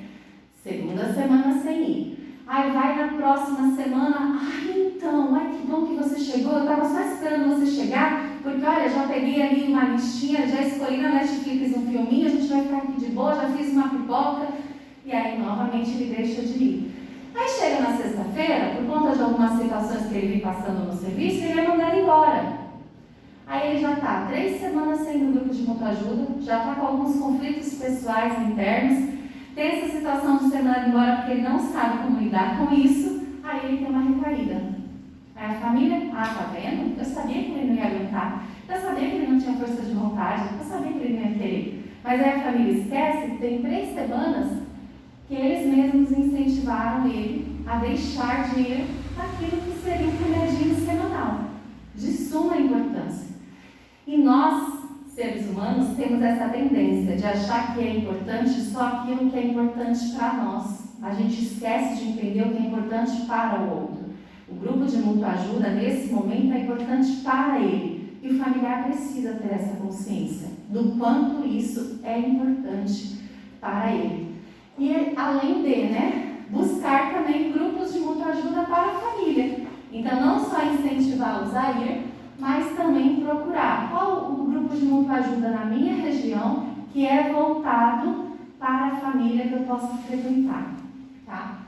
Segunda semana sem ir. Aí vai na próxima semana: então, que bom que você chegou, eu estava só esperando você chegar, porque olha, já peguei ali uma listinha, já escolhi na Netflix um filminho, a gente vai ficar aqui de boa, já fiz uma pipoca. E aí, novamente, ele deixa de ir. Aí chega na sexta-feira, por conta de algumas situações que ele vem passando no serviço, ele é mandado embora. Aí ele já está 3 semanas sem no grupo de mútua ajuda, já está com alguns conflitos pessoais internos, tem essa situação de ser mandado embora porque ele não sabe como lidar com isso, aí ele tem uma recaída. Aí a família: tá vendo? Eu sabia que ele não ia aguentar, eu sabia que ele não tinha força de vontade, eu sabia que ele não ia querer. Mas aí a família esquece que tem 3 semanas que eles mesmos incentivaram ele a deixar de ir aquilo que seria um remedinho semanal, de suma importância. E nós, seres humanos, temos essa tendência de achar que é importante só aquilo que é importante para nós. A gente esquece de entender o que é importante para o outro. O grupo de mútua ajuda, nesse momento, é importante para ele. E o familiar precisa ter essa consciência do quanto isso é importante para ele. E além de, buscar também grupos de mútua ajuda para a família. Então, não só incentivá-los a ir, mas também procurar qual o grupo de mútua ajuda na minha região que é voltado para a família que eu possa frequentar, tá?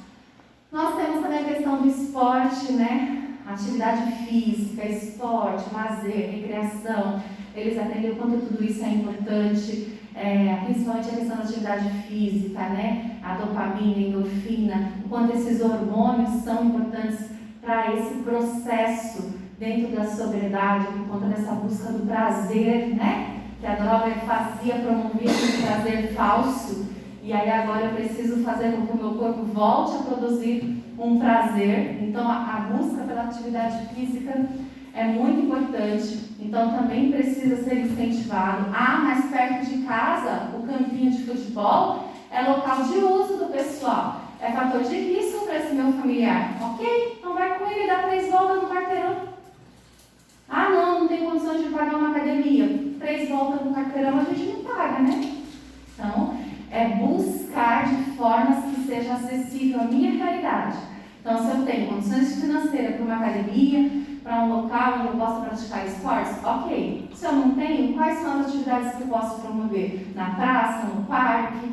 Nós temos também a questão do esporte, né? Atividade física, esporte, lazer, recreação. Eles atendem o quanto tudo isso é importante. Principalmente a questão da atividade física, né? A dopamina, a endorfina, o quanto esses hormônios são importantes para esse processo dentro da sobriedade, por conta dessa busca do prazer, né? Que a droga fazia, promovia esse prazer falso, e aí agora eu preciso fazer com que o meu corpo volte a produzir um prazer. Então a busca pela atividade física é muito importante, então também precisa ser incentivado. Mais perto de casa, o campinho de futebol é local de uso do pessoal, é fator de risco para esse meu familiar. Ok? Então vai com ele, dá 3 voltas no quarteirão. Não tem condições de pagar uma academia. 3 voltas no quarteirão a gente não paga, né? formas que seja acessível à minha realidade. Então, se eu tenho condições financeiras para uma academia, para um local onde eu possa praticar esportes, ok. Se eu não tenho, quais são as atividades que eu posso promover? Na praça, no parque,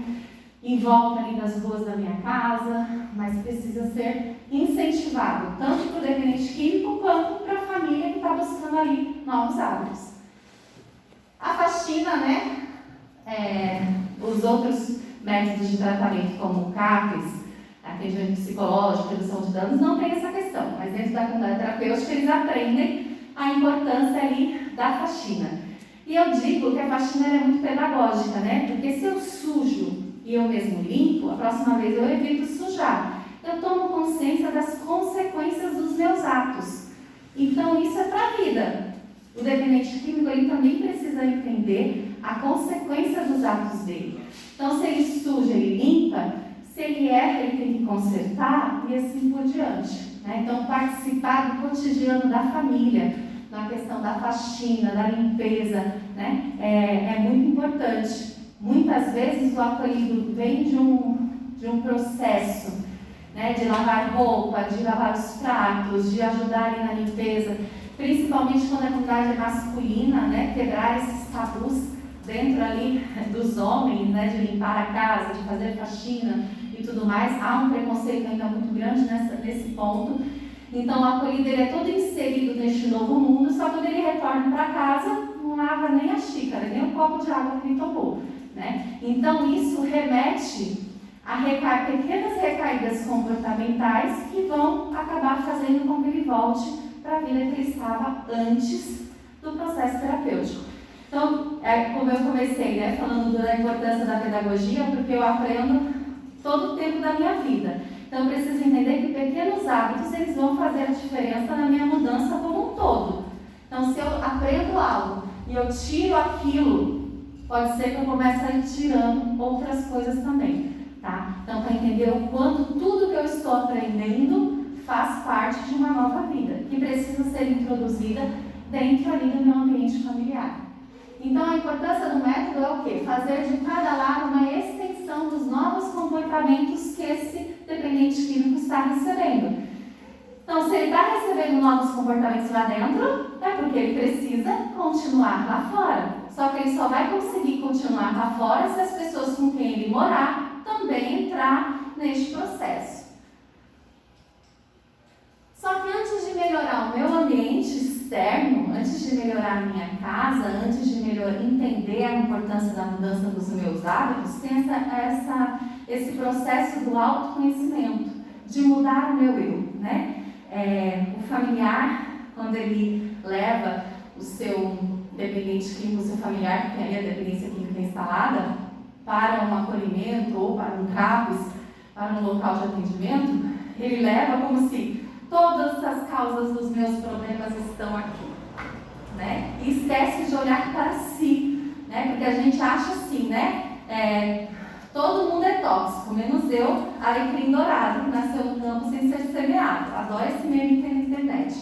em volta ali das ruas da minha casa, mas precisa ser incentivado, tanto para o dependente químico quanto para a família que está buscando ali novos hábitos. A faxina, né? Os outros métodos de tratamento, como o CAPES, atendimento psicológico, redução de danos, não tem essa questão, mas dentro da comunidade terapêutica eles aprendem a importância ali da faxina. E eu digo que a faxina é muito pedagógica, né? Porque se eu sujo e eu mesmo limpo, a próxima vez eu evito sujar. Eu tomo consciência das consequências dos meus atos. Então isso é para a vida. O dependente químico ele também precisa entender a consequência dos atos dele. Então, se ele suja, ele limpa, se ele erra, ele tem que consertar e assim por diante. Né? Então, participar do cotidiano da família, na questão da faxina, da limpeza, né? É muito importante. Muitas vezes o acolhido vem de um processo, né? De lavar roupa, de lavar os pratos, de ajudar ali na limpeza, principalmente quando a comunidade é masculina, né? Quebrar esses tabus dentro ali dos homens, né? De limpar a casa, de fazer faxina e tudo mais. Há um preconceito ainda muito grande nesse ponto. Então o acolhido ele é todo inserido neste novo mundo, só que quando ele retorna para casa, não lava nem a xícara, nem o copo de água que ele tomou. Né? Então isso remete a pequenas recaídas comportamentais que vão acabar fazendo com que ele volte para a vida que ele estava antes do processo terapêutico. Então, como eu comecei, né, falando da importância da pedagogia, porque eu aprendo todo o tempo da minha vida. Então, eu preciso entender que pequenos hábitos eles vão fazer a diferença na minha mudança como um todo. Então, se eu aprendo algo e eu tiro aquilo, pode ser que eu comece a ir tirando outras coisas também, tá? Então, para entender o quanto tudo que eu estou aprendendo faz parte de uma nova vida, que precisa ser introduzida dentro ali do meu ambiente familiar. Então, a importância do método é o quê? Fazer de cada lado uma extensão dos novos comportamentos que esse dependente químico está recebendo. Então, se ele está recebendo novos comportamentos lá dentro, é porque ele precisa continuar lá fora. Só que ele só vai conseguir continuar lá fora se as pessoas com quem ele morar também entrar neste processo. Só que antes de melhorar o meu ambiente externo, antes de melhorar a minha casa, antes de entender a importância da mudança dos meus hábitos, tem esse processo do autoconhecimento, de mudar o meu eu, né? O familiar, quando ele leva o seu dependente químico, o seu familiar, que tem ali a dependência química instalada, para um acolhimento ou para um CAPES, para um local de atendimento, ele leva como se todas as causas dos meus problemas estão aqui, né? E esquece de olhar para si, né? Porque a gente acha assim, né? Todo mundo é tóxico, menos eu, alecrim dourado, que nasceu no campo sem ser semeado. Adoro esse meme que tem na internet.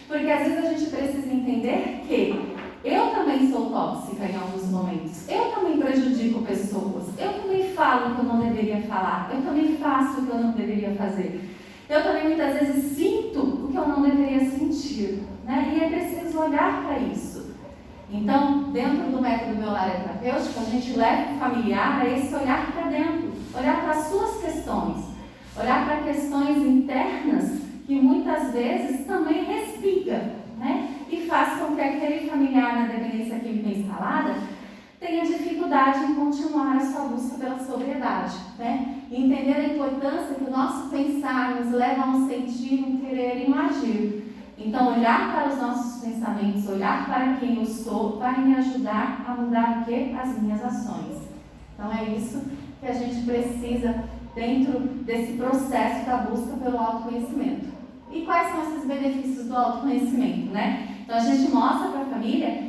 Porque às vezes a gente precisa entender que eu também sou tóxica em alguns momentos. Eu também prejudico pessoas. Eu também falo o que eu não deveria falar. Eu também faço o que eu não deveria fazer. Eu também muitas vezes sinto o que eu não deveria sentir, né? E é preciso olhar para isso. Então, dentro do método Meu Lar é Terapêutico, a gente leva o familiar a esse olhar para dentro, olhar para as suas questões, olhar para questões internas que muitas vezes também respiga, né? E faz com que aquele familiar na dependência química instalada tenha dificuldade em continuar a sua busca pela sobriedade, né? E entender a importância que o nosso pensar nos leva a um sentir, um querer e um agir. Então, olhar para os nossos pensamentos, olhar para quem eu sou, vai me ajudar a mudar o quê? As minhas ações. Então, é isso que a gente precisa dentro desse processo da busca pelo autoconhecimento. E quais são esses benefícios do autoconhecimento, né? Então, a gente mostra para a família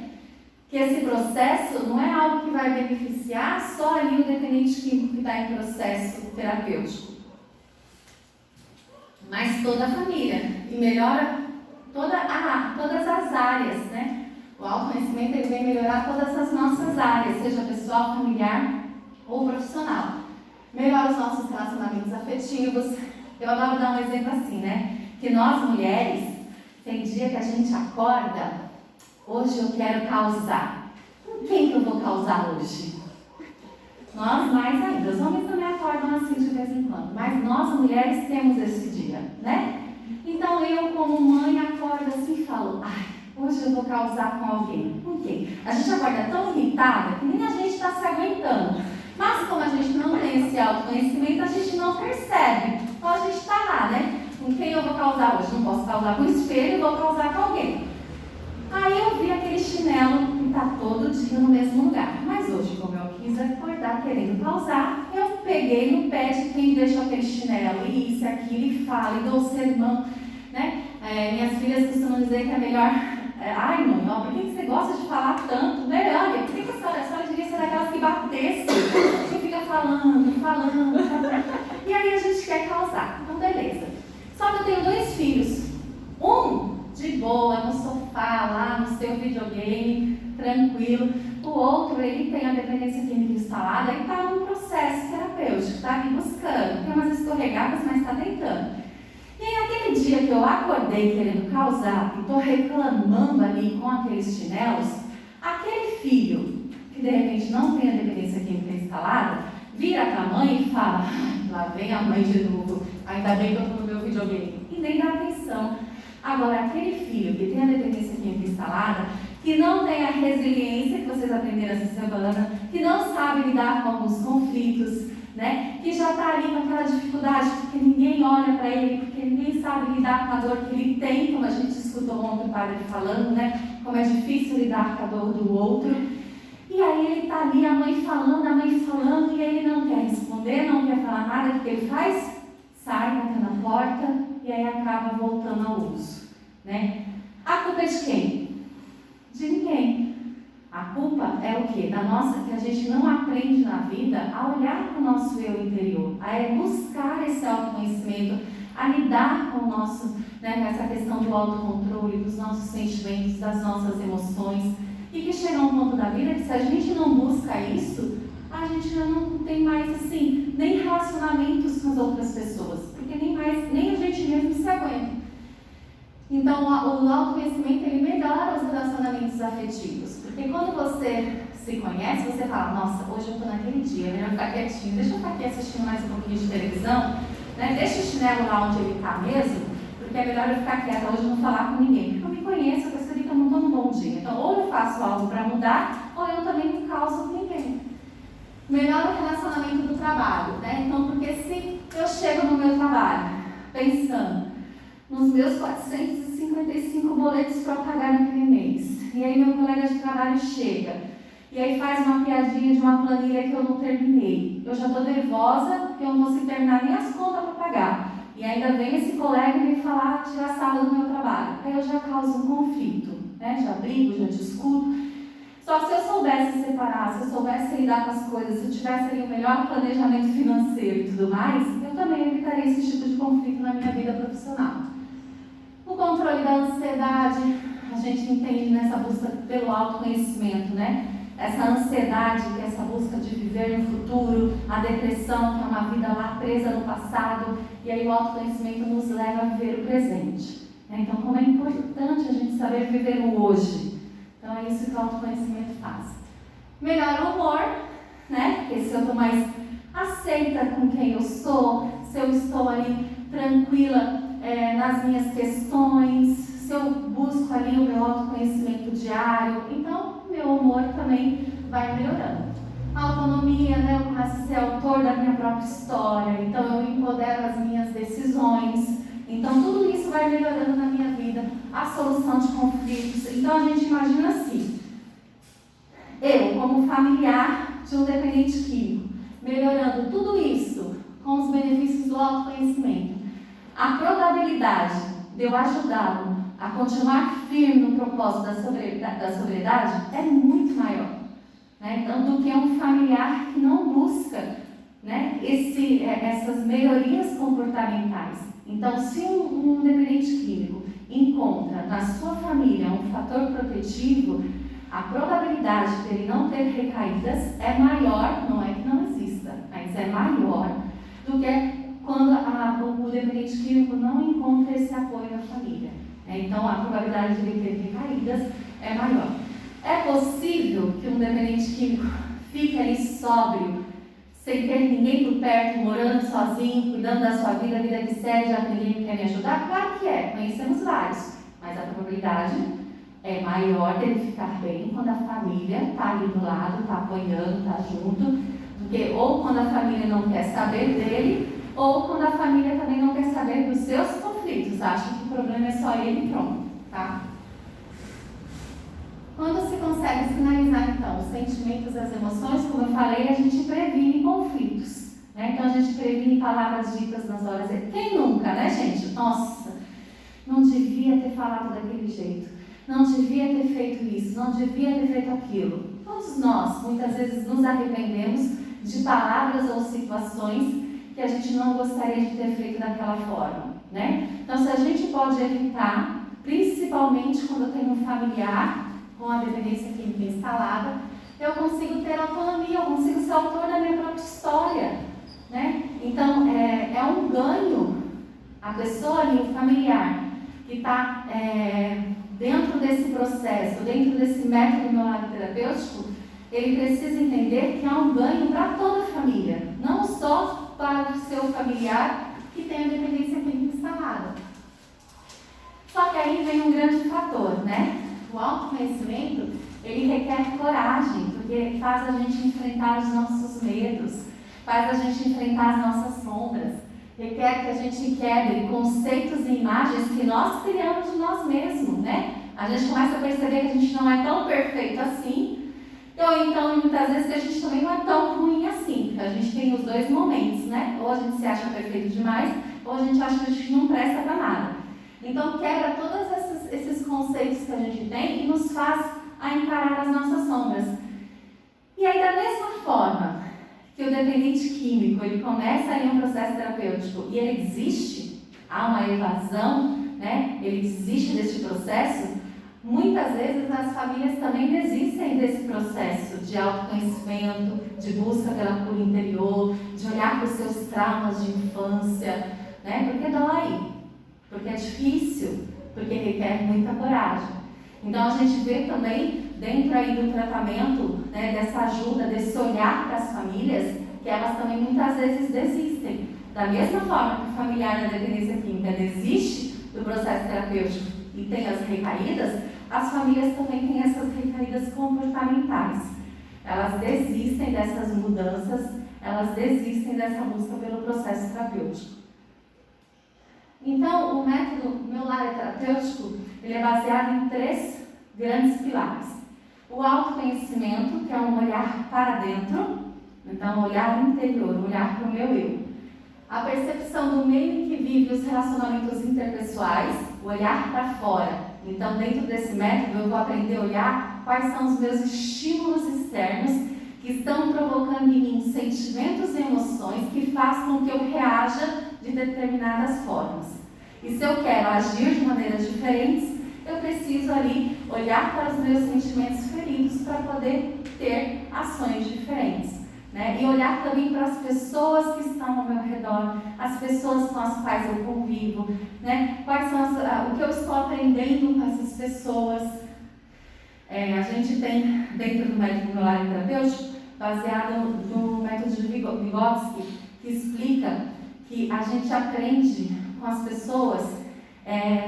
que esse processo não é algo que vai beneficiar só ali o dependente químico que está em processo terapêutico, mas toda a família, e melhora todas as áreas, né? O autoconhecimento ele vem melhorar todas as nossas áreas, seja pessoal, familiar ou profissional. melhora os nossos relacionamentos afetivos. Eu adoro dar um exemplo assim, né? Que nós mulheres, tem dia que a gente acorda, hoje eu quero causar. Com quem que eu vou causar hoje? Nós mais ainda, os homens também acordam assim de vez em quando, mas nós mulheres temos esse dia, né? Então eu, como mãe, acordo assim e falo, ai, hoje eu vou causar com alguém. Com quem? A gente acorda tão irritada que nem a gente está se aguentando. Mas como a gente não tem esse autoconhecimento, a gente não percebe. Então a gente está lá, né? Com quem eu vou causar hoje? Não posso causar com o espelho, vou causar com alguém. Aí eu vi aquele chinelo que está todo dia no mesmo lugar. Mas hoje, como eu quis acordar querendo causar, eu peguei no pé de quem deixou aquele chinelo, e isso, aquilo, e fala, e dou sermão, né? Minhas filhas costumam dizer que é melhor, ai mãe, ó, por que você gosta de falar tanto? Né? Olha, por que a senhora devia ser daquelas que batesse, que fica falando. E aí a gente quer causar, então beleza. Só que eu tenho 2 filhos, um de boa, no sofá, lá no seu videogame, tranquilo. O outro, ele tem a dependência química instalada e está num processo terapêutico, está ali buscando. Tem umas escorregadas, mas está tentando. E aí, aquele dia que eu acordei querendo causar e estou reclamando ali com aqueles chinelos, aquele filho, que de repente não tem a dependência química instalada, vira para a mãe e fala, lá vem a mãe de novo, ainda bem que eu estou no meu videogame. E nem dá atenção. Agora, aquele filho que tem a dependência química instalada, que não tem a resiliência que vocês aprenderam essa semana, que não sabe lidar com alguns conflitos, né? Que já está ali com aquela dificuldade, porque ninguém olha para ele, porque ninguém sabe lidar com a dor que ele tem, como a gente escutou ontem o padre falando, né? Como é difícil lidar com a dor do outro. E aí ele está ali, a mãe falando, e ele não quer responder, não quer falar nada. O que ele faz? Sai, bate na porta, e aí acaba voltando ao uso, né? A culpa é de quem? De ninguém. A culpa é o quê? Da nossa, que a gente não aprende na vida a olhar para o nosso eu interior, a buscar esse autoconhecimento, a lidar com o nosso, né, com essa questão do autocontrole, dos nossos sentimentos, das nossas emoções, e que chega a um ponto da vida que se a gente não busca isso, a gente já não tem mais assim, nem relacionamentos com as outras pessoas, porque nem a gente mesmo se aguenta. Então, o autoconhecimento, ele melhora os relacionamentos afetivos. Porque quando você se conhece, você fala, nossa, hoje eu estou naquele dia, é melhor ficar quietinho, deixa eu ficar aqui assistindo mais um pouquinho de televisão, né? Deixa o chinelo lá onde ele está mesmo, porque é melhor eu ficar quieta hoje e não falar com ninguém. Porque eu me conheço, eu percebi que eu não estou num bom dia. Então, ou eu faço algo para mudar, ou eu também não causo com ninguém. Melhora o relacionamento do trabalho, né? Então, porque se eu chego no meu trabalho pensando nos meus 455 boletos para pagar naquele mês, e aí meu colega de trabalho chega, e aí faz uma piadinha de uma planilha que eu não terminei, eu já estou nervosa, porque eu não consigo terminar nem as contas para pagar, e ainda vem esse colega e vem falar, tirar sarro do meu trabalho, aí eu já causo um conflito, né? Já brigo, já discuto. Só se eu soubesse separar, se eu soubesse lidar com as coisas, se eu tivesse ali o melhor planejamento financeiro e tudo mais, eu também evitaria esse tipo de conflito na minha vida profissional. O controle da ansiedade, a gente entende nessa busca pelo autoconhecimento, né? Essa ansiedade, que é essa busca de viver no futuro, a depressão, que é uma vida lá presa no passado, e aí o autoconhecimento nos leva a viver o presente. Então, como é importante a gente saber viver o hoje. Então, é isso que o autoconhecimento faz. Melhora o humor, né? Porque se eu estou mais aceita com quem eu sou, se eu estou ali tranquila nas minhas questões, se eu busco ali o meu autoconhecimento diário, então meu humor também vai melhorando. A autonomia, né? Eu começo a ser autor da minha própria história, então eu empodero as minhas decisões, então tudo isso vai melhorando na minha vida, a solução de conflitos. Então a gente imagina assim, eu como familiar de um dependente químico, melhorando tudo isso com os benefícios do autoconhecimento, a probabilidade de eu ajudá-lo a continuar firme no propósito da sobriedade é muito maior, né? Então, do que um familiar que não busca, né, essas melhorias comportamentais. Então, se um dependente químico encontra na sua família um fator protetivo, a probabilidade de ele não ter recaídas é maior, não é que não exista, mas é maior do que quando o dependente químico não encontra esse apoio da família. Então, a probabilidade de ele ter recaídas é maior. É possível que um dependente químico fique ali sóbrio, sem ter ninguém por perto, morando sozinho, cuidando da sua vida, a vida que segue, já que ninguém quer me ajudar? Claro que é, conhecemos vários, mas a probabilidade é maior dele ficar bem quando a família está ali do lado, está apoiando, está junto, do que ou quando a família não quer saber dele, ou quando a família também não quer saber dos seus conflitos, acha que o problema é só ele e pronto, tá? Quando se consegue sinalizar, então, os sentimentos e as emoções, como eu falei, a gente previne conflitos, né? Então, a gente previne palavras ditas nas horas... Quem nunca, né, gente? Nossa, não devia ter falado daquele jeito, não devia ter feito isso, não devia ter feito aquilo. Todos nós, muitas vezes, nos arrependemos de palavras ou situações que a gente não gostaria de ter feito daquela forma, né? Então, se a gente pode evitar, principalmente quando eu tenho um familiar com a dependência química instalada, eu consigo ter autonomia, eu consigo ser autor da minha própria história, né? Então, é um ganho a pessoa ali, o familiar, que está dentro desse processo, dentro desse método meu lado terapêutico, ele precisa entender que há um ganho para toda a família, não só para o seu familiar que tem a dependência química instalada. Só que aí vem um grande fator, né? O autoconhecimento, ele requer coragem, porque faz a gente enfrentar os nossos medos, faz a gente enfrentar as nossas sombras, requer que a gente quebre conceitos e imagens que nós criamos de nós mesmos, né? A gente começa a perceber que a gente não é tão perfeito assim, ou então, muitas vezes, que a gente também não é tão ruim assim, porque a gente tem os dois momentos, né? Ou a gente se acha perfeito demais, ou a gente acha que a gente não presta para nada. Então, quebra todos esses conceitos que a gente tem e nos faz a encarar as nossas sombras. E aí, da mesma forma que o dependente químico, ele começa em um processo terapêutico e ele desiste, há uma evasão, né? Ele desiste deste processo, muitas vezes as famílias também desistem desse processo de autoconhecimento, de busca pela cura interior, de olhar para os seus traumas de infância, né? Porque dói, porque é difícil, porque requer muita coragem. Então a gente vê também, dentro aí do tratamento, né, dessa ajuda, desse olhar para as famílias, que elas também muitas vezes desistem. Da mesma forma que o familiar da dependência química desiste do processo terapêutico e tem as recaídas, as famílias também têm essas recaídas comportamentais. Elas desistem dessas mudanças, elas desistem dessa busca pelo processo terapêutico. Então, o método Meu Lar Terapêutico, ele é baseado em 3 grandes pilares. O autoconhecimento, que é um olhar para dentro, então, um olhar interior, um olhar para o meu eu. A percepção do meio em que vive os relacionamentos interpessoais, o olhar para fora. Então, dentro desse método, eu vou aprender a olhar quais são os meus estímulos externos que estão provocando em mim sentimentos e emoções que façam com que eu reaja de determinadas formas. E se eu quero agir de maneiras diferentes, eu preciso ali olhar para os meus sentimentos feridos para poder ter ações diferentes, né? E olhar também para as pessoas que estão ao meu redor, as pessoas com as quais eu convivo, né? Quais são o que eu estou aprendendo com essas pessoas. A gente tem, dentro do método Meu Lar Terapêutico, baseado no método de Vygotsky, que explica que a gente aprende com as pessoas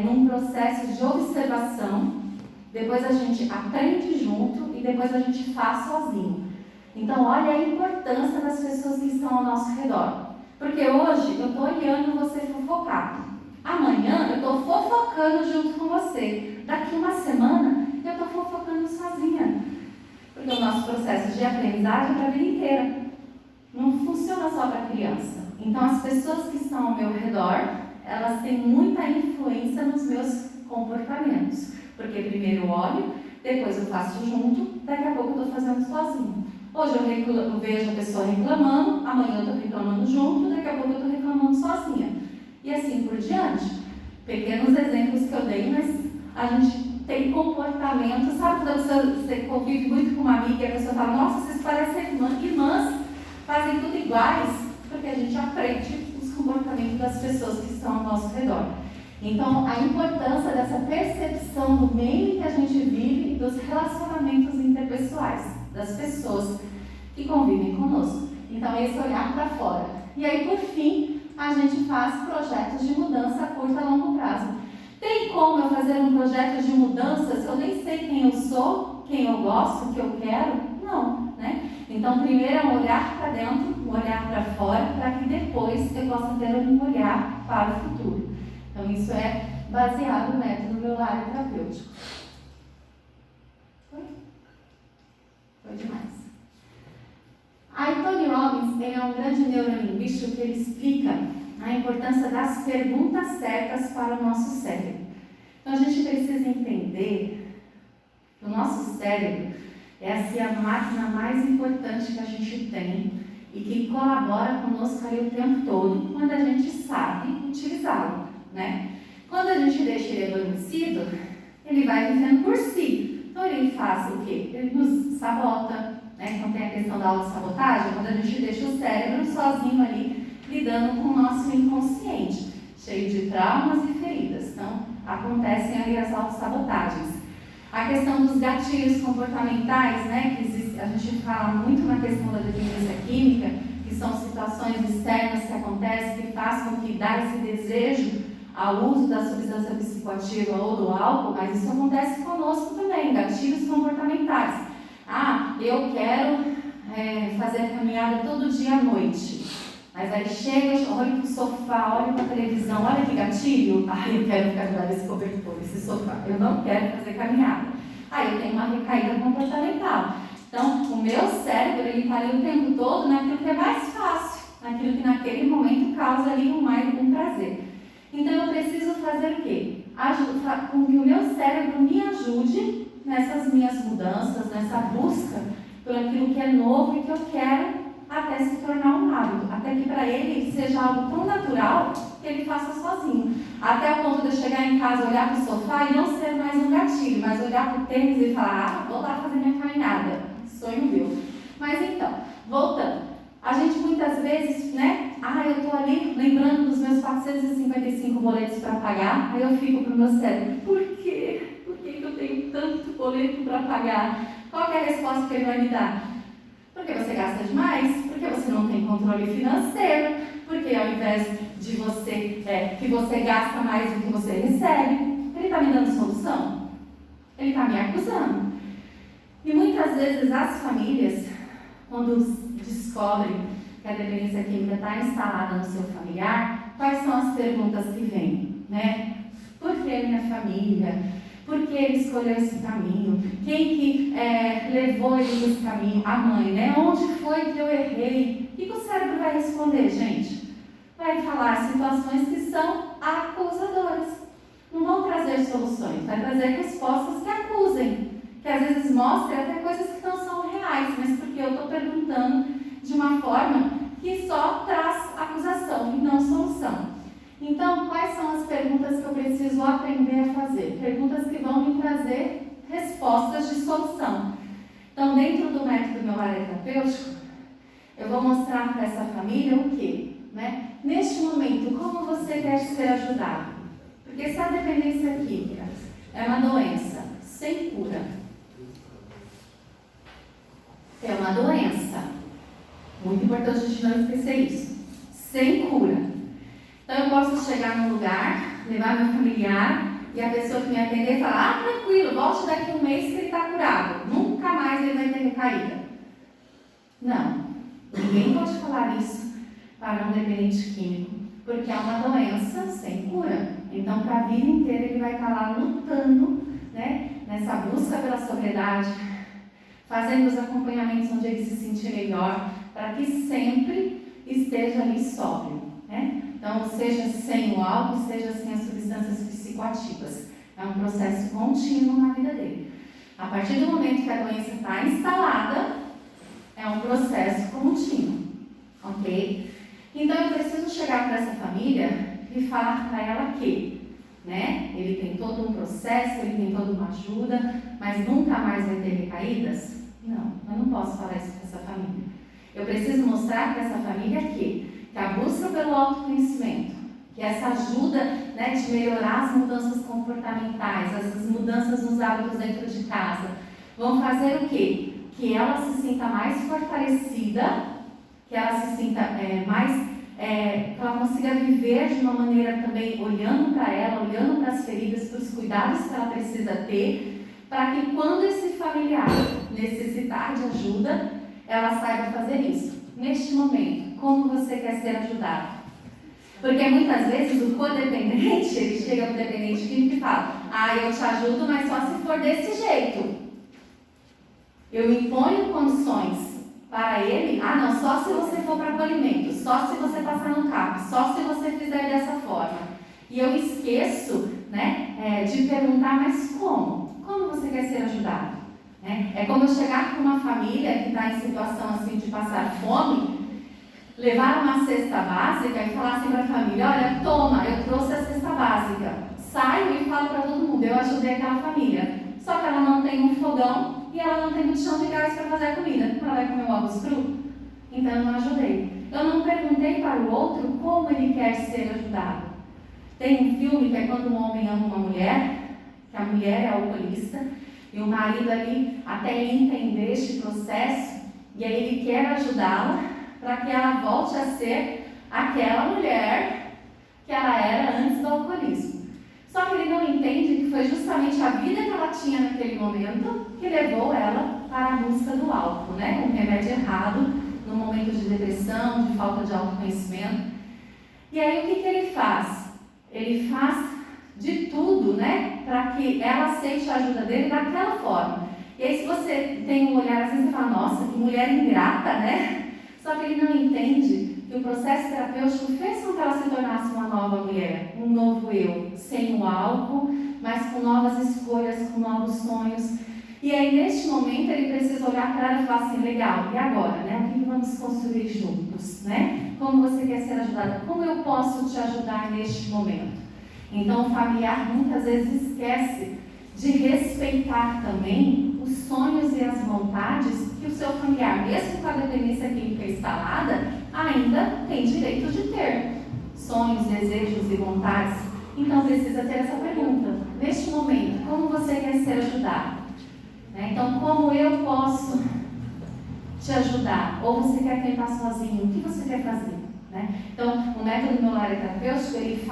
num processo de observação, depois a gente aprende junto e depois a gente faz sozinho. Então, olha a importância das pessoas que estão ao nosso redor. Porque hoje eu estou olhando você fofocado. Amanhã eu estou fofocando junto com você. Daqui uma semana eu estou fofocando sozinha. Porque o nosso processo de aprendizagem é para a vida inteira. Não funciona só para a criança. Então, as pessoas que estão ao meu redor, elas têm muita influência nos meus comportamentos. Porque primeiro eu olho, depois eu faço junto, daqui a pouco eu estou fazendo sozinho. Hoje eu vejo a pessoa reclamando, amanhã eu estou reclamando junto, daqui a pouco eu estou reclamando sozinha. E assim por diante. Pequenos exemplos que eu dei, mas a gente tem comportamento, sabe quando você convive muito com uma amiga e a pessoa fala, nossa, vocês parecem irmãs, fazem tudo iguais. porque a gente aprende os comportamentos das pessoas que estão ao nosso redor. Então, a importância dessa percepção do meio que a gente vive e dos relacionamentos interpessoais, das pessoas que convivem conosco. Então, esse olhar para fora. E aí, por fim, a gente faz projetos de mudança a curto e a longo prazo. Tem como eu fazer um projeto de mudança se eu nem sei quem eu sou, quem eu gosto, o que eu quero? Não, né? Então, primeiro é um olhar para dentro, um olhar para fora, para que depois eu possa ter um olhar para o futuro. Então, isso é baseado no método meu lar terapêutico. Foi demais. Aí, Tony Robbins, ele é um grande neurolinguista que ele explica a importância das perguntas certas para o nosso cérebro. Então, a gente precisa entender que o nosso cérebro é assim, a máquina mais importante que a gente tem e que colabora conosco ali o tempo todo quando a gente sabe utilizá-lo, né? Quando a gente deixa ele adormecido, ele vai vivendo por si. Então, ele faz o quê? Ele nos sabota, né? Então, tem a questão da autossabotagem, quando a gente deixa o cérebro sozinho ali, lidando com o nosso inconsciente, cheio de traumas e feridas. Então, acontecem ali as autossabotagens. A questão dos gatilhos comportamentais, né, que existe, a gente fala muito na questão da dependência química, que são situações externas que acontecem, que fazem com que dá esse desejo ao uso da substância psicoativa ou do álcool, mas isso acontece conosco também, gatilhos comportamentais. Ah, eu quero fazer caminhada todo dia à noite. Mas aí chega, olha para o sofá, olha para a televisão, olha que gatilho. Ai, eu quero ficar debaixo desse cobertor, esse sofá. Eu não quero fazer caminhada. Aí eu tenho uma recaída comportamental. Então, o meu cérebro, ele está ali o tempo todo naquilo que é mais fácil, naquilo que naquele momento causa ali um prazer. Então, eu preciso fazer o quê? Com que o meu cérebro me ajude nessas minhas mudanças, nessa busca por aquilo que é novo e que eu quero até se tornar um hábito, até que para ele seja algo tão natural que ele faça sozinho. Até o ponto de eu chegar em casa, olhar para o sofá e não ser mais um gatilho, mas olhar para o tênis e falar, vou lá fazer minha caminhada, sonho meu. Mas então, voltando, a gente muitas vezes, né, eu estou ali lembrando dos meus 455 boletos para pagar, aí eu fico para o meu cérebro, por quê? Por que eu tenho tanto boleto para pagar? Qual que é a resposta que ele vai me dar? Porque você gasta demais, porque você não tem controle financeiro, porque ao invés de que você gasta mais do que você recebe, ele está me dando solução? Ele está me acusando. E muitas vezes as famílias, quando descobrem que a dependência química está instalada no seu familiar, quais são as perguntas que vêm, né? Por que minha família? Por que ele escolheu esse caminho? Quem que levou ele nesse caminho? A mãe, né? Onde foi que eu errei? O que o cérebro vai responder, gente? Vai falar situações que são acusadoras. Não vão trazer soluções, vai trazer respostas que acusem. Que às vezes mostrem até coisas que não são reais, mas porque eu estou perguntando de uma forma que só traz acusação e não solução. Então, quais são as perguntas que eu preciso aprender a fazer? Perguntas que vão me trazer respostas de solução. Então, dentro do método meu lar terapêutico, eu vou mostrar para essa família o quê? Né? Neste momento, como você quer ser ajudado? Porque se a dependência química é uma doença sem cura, é uma doença, muito importante a gente não esquecer isso, sem cura. Então, eu posso chegar num lugar, levar meu familiar e a pessoa que me atender falar, tranquilo, volte daqui um mês que ele está curado. Nunca mais ele vai ter recaída. Não, ninguém pode falar isso para um dependente químico, porque é uma doença sem cura. Então, para a vida inteira ele vai estar lá lutando, né, nessa busca pela sobriedade, fazendo os acompanhamentos onde ele se sentir melhor, para que sempre esteja ali sóbrio, né? Então, seja sem o álcool, seja sem as substâncias psicoativas. É um processo contínuo na vida dele. A partir do momento que a doença está instalada, é um processo contínuo, ok? Então, eu preciso chegar para essa família e falar para ela que, né, ele tem todo um processo, ele tem toda uma ajuda, mas nunca mais vai ter recaídas? Não, eu não posso falar isso para essa família. Eu preciso mostrar para essa família que que a busca pelo autoconhecimento, que essa ajuda, né, de melhorar as mudanças comportamentais, essas mudanças nos hábitos dentro de casa, vão fazer o quê? Que ela se sinta mais fortalecida, que ela se sinta que ela consiga viver de uma maneira também olhando para ela, olhando para as feridas, para os cuidados que ela precisa ter, para que quando esse familiar necessitar de ajuda, ela saiba fazer isso. Neste momento, como você quer ser ajudado? Porque muitas vezes o codependente, ele chega para o dependente químico e fala: eu te ajudo, mas só se for desse jeito. Eu imponho condições para ele, não, só se você for para acolhimento, só se você passar no CAP, só se você fizer dessa forma. E eu esqueço, né, de perguntar, mas como? Como você quer ser ajudado? É como eu chegar para uma família que está em situação assim de passar fome, levar uma cesta básica e falar assim para a família: olha, toma, eu trouxe a cesta básica. Saio e falo para todo mundo: eu ajudei aquela família. Só que ela não tem um fogão e ela não tem um chão de gás para fazer a comida. Ela vai comer um ovos cru? Então eu não ajudei. Eu não perguntei para o outro como ele quer ser ajudado. Tem um filme que é quando um homem ama uma mulher, que a mulher é alcoolista, e o marido ali, até ele entender este processo, e aí ele quer ajudá-la para que ela volte a ser aquela mulher que ela era antes do alcoolismo. Só que ele não entende que foi justamente a vida que ela tinha naquele momento que levou ela para a busca do álcool, né? Um remédio errado, no momento de depressão, de falta de autoconhecimento. E aí o que ele faz? Ele faz de tudo, né, para que ela aceite a ajuda dele daquela forma. E aí se você tem um olhar assim, você fala: nossa, que mulher ingrata, né? Só que ele não entende que o processo terapêutico fez com que ela se tornasse uma nova mulher, um novo eu, sem o álcool, mas com novas escolhas, com novos sonhos. E aí, neste momento, ele precisa olhar para ela e falar assim: legal, e agora, né? O que vamos construir juntos, né? Como você quer ser ajudada? Como eu posso te ajudar neste momento? Então, o familiar muitas vezes esquece de respeitar também os sonhos e as vontades que o seu familiar, mesmo com a dependência química instalada, ainda tem direito de ter. Sonhos, desejos e vontades. Então, precisa ter essa pergunta. Neste momento, como você quer ser ajudado? Então, como eu posso te ajudar? Ou você quer tentar sozinho? O que você quer fazer? Então, o método meu lar terapêutico, ele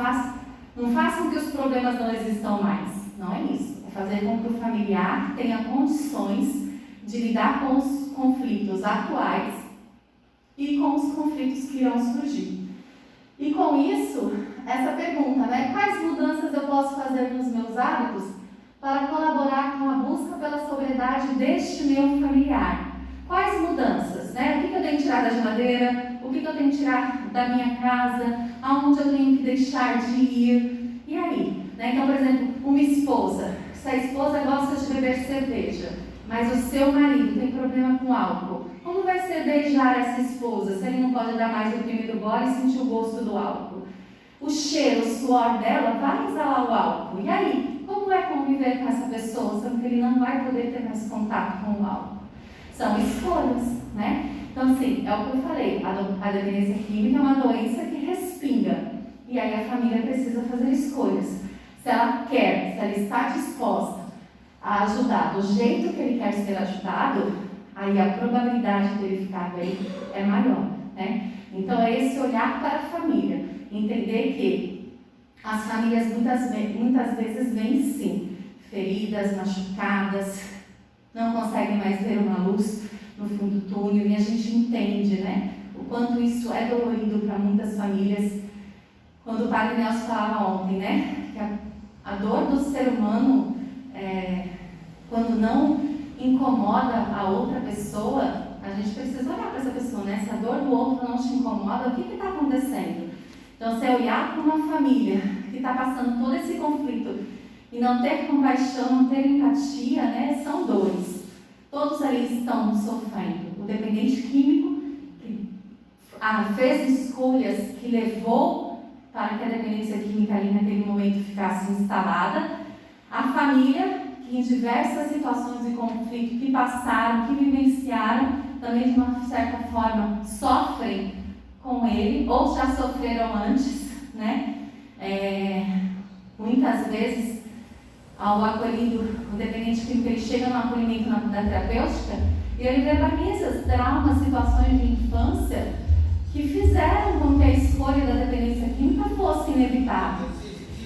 não faz com que os problemas não existam mais. Não é isso. É fazer com que o familiar tenha condições de lidar com os conflitos atuais e com os conflitos que irão surgir. E com isso, essa pergunta, quais mudanças eu posso fazer nos meus hábitos para colaborar com a busca pela sobriedade deste meu familiar? Quais mudanças? O que eu tenho que tirar da geladeira? O que eu tenho que tirar da minha casa? Aonde eu tenho que deixar de ir? E aí? Então, por exemplo, uma esposa. Se a esposa gosta de beber cerveja, mas o seu marido tem problema com álcool, como vai ser beijar essa esposa se ele não pode dar mais o primeiro gole e sentir o gosto do álcool? O cheiro, o suor dela vai exalar o álcool. E aí? Como é conviver com essa pessoa, sendo que ele não vai poder ter mais contato com o álcool? São escolhas, Então, assim, é o que eu falei, a dependência química é uma doença que respinga. E aí a família precisa fazer escolhas. Se ela quer, se ela está disposta a ajudar do jeito que ele quer ser ajudado, aí a probabilidade dele ficar bem é maior, Então, é esse olhar para a família. Entender que as famílias muitas vezes vêm sim, feridas, machucadas, não conseguem mais ver uma luz no fundo do túnel, e a gente entende, o quanto isso é dolorido para muitas famílias. Quando o Padre Nelson falava ontem, que a dor do ser humano, quando não incomoda a outra pessoa, a gente precisa olhar para essa pessoa, Se a dor do outro não te incomoda, o que está acontecendo? Então, se olhar para uma família que está passando todo esse conflito e não ter compaixão, não ter empatia, são dores. Todos ali estão sofrendo. O dependente químico que fez escolhas que levou para que a dependência química ali naquele momento ficasse instalada. A família que em diversas situações de conflito que passaram, que vivenciaram, também de uma certa forma sofrem com ele, ou já sofreram antes, né? Muitas vezes, ao acolhido, o dependente químico, ele chega no acolhimento da terapêutica e ele verbaliza traumas, situações de infância que fizeram com que a escolha da dependência química fosse inevitável.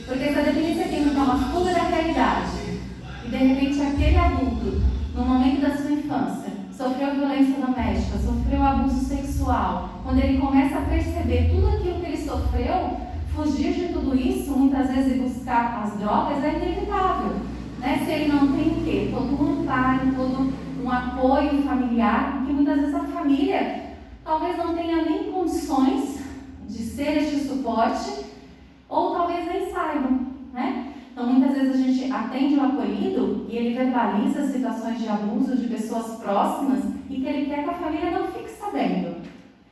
Porque se a dependência química é uma fuga da realidade, e de repente aquele adulto, no momento da sua infância, sofreu violência doméstica, sofreu abuso sexual, quando ele começa a perceber tudo aquilo que ele sofreu, fugir de tudo isso, muitas vezes buscar as drogas, é inevitável. Né? Se ele não tem o quê? Todo um amparo, todo um apoio familiar, que muitas vezes a família talvez não tenha nem condições de ser este suporte, ou talvez nem saibam, né? Então, muitas vezes a gente atende o acolhido e ele verbaliza situações de abuso de pessoas próximas e que ele quer que a família não fique sabendo.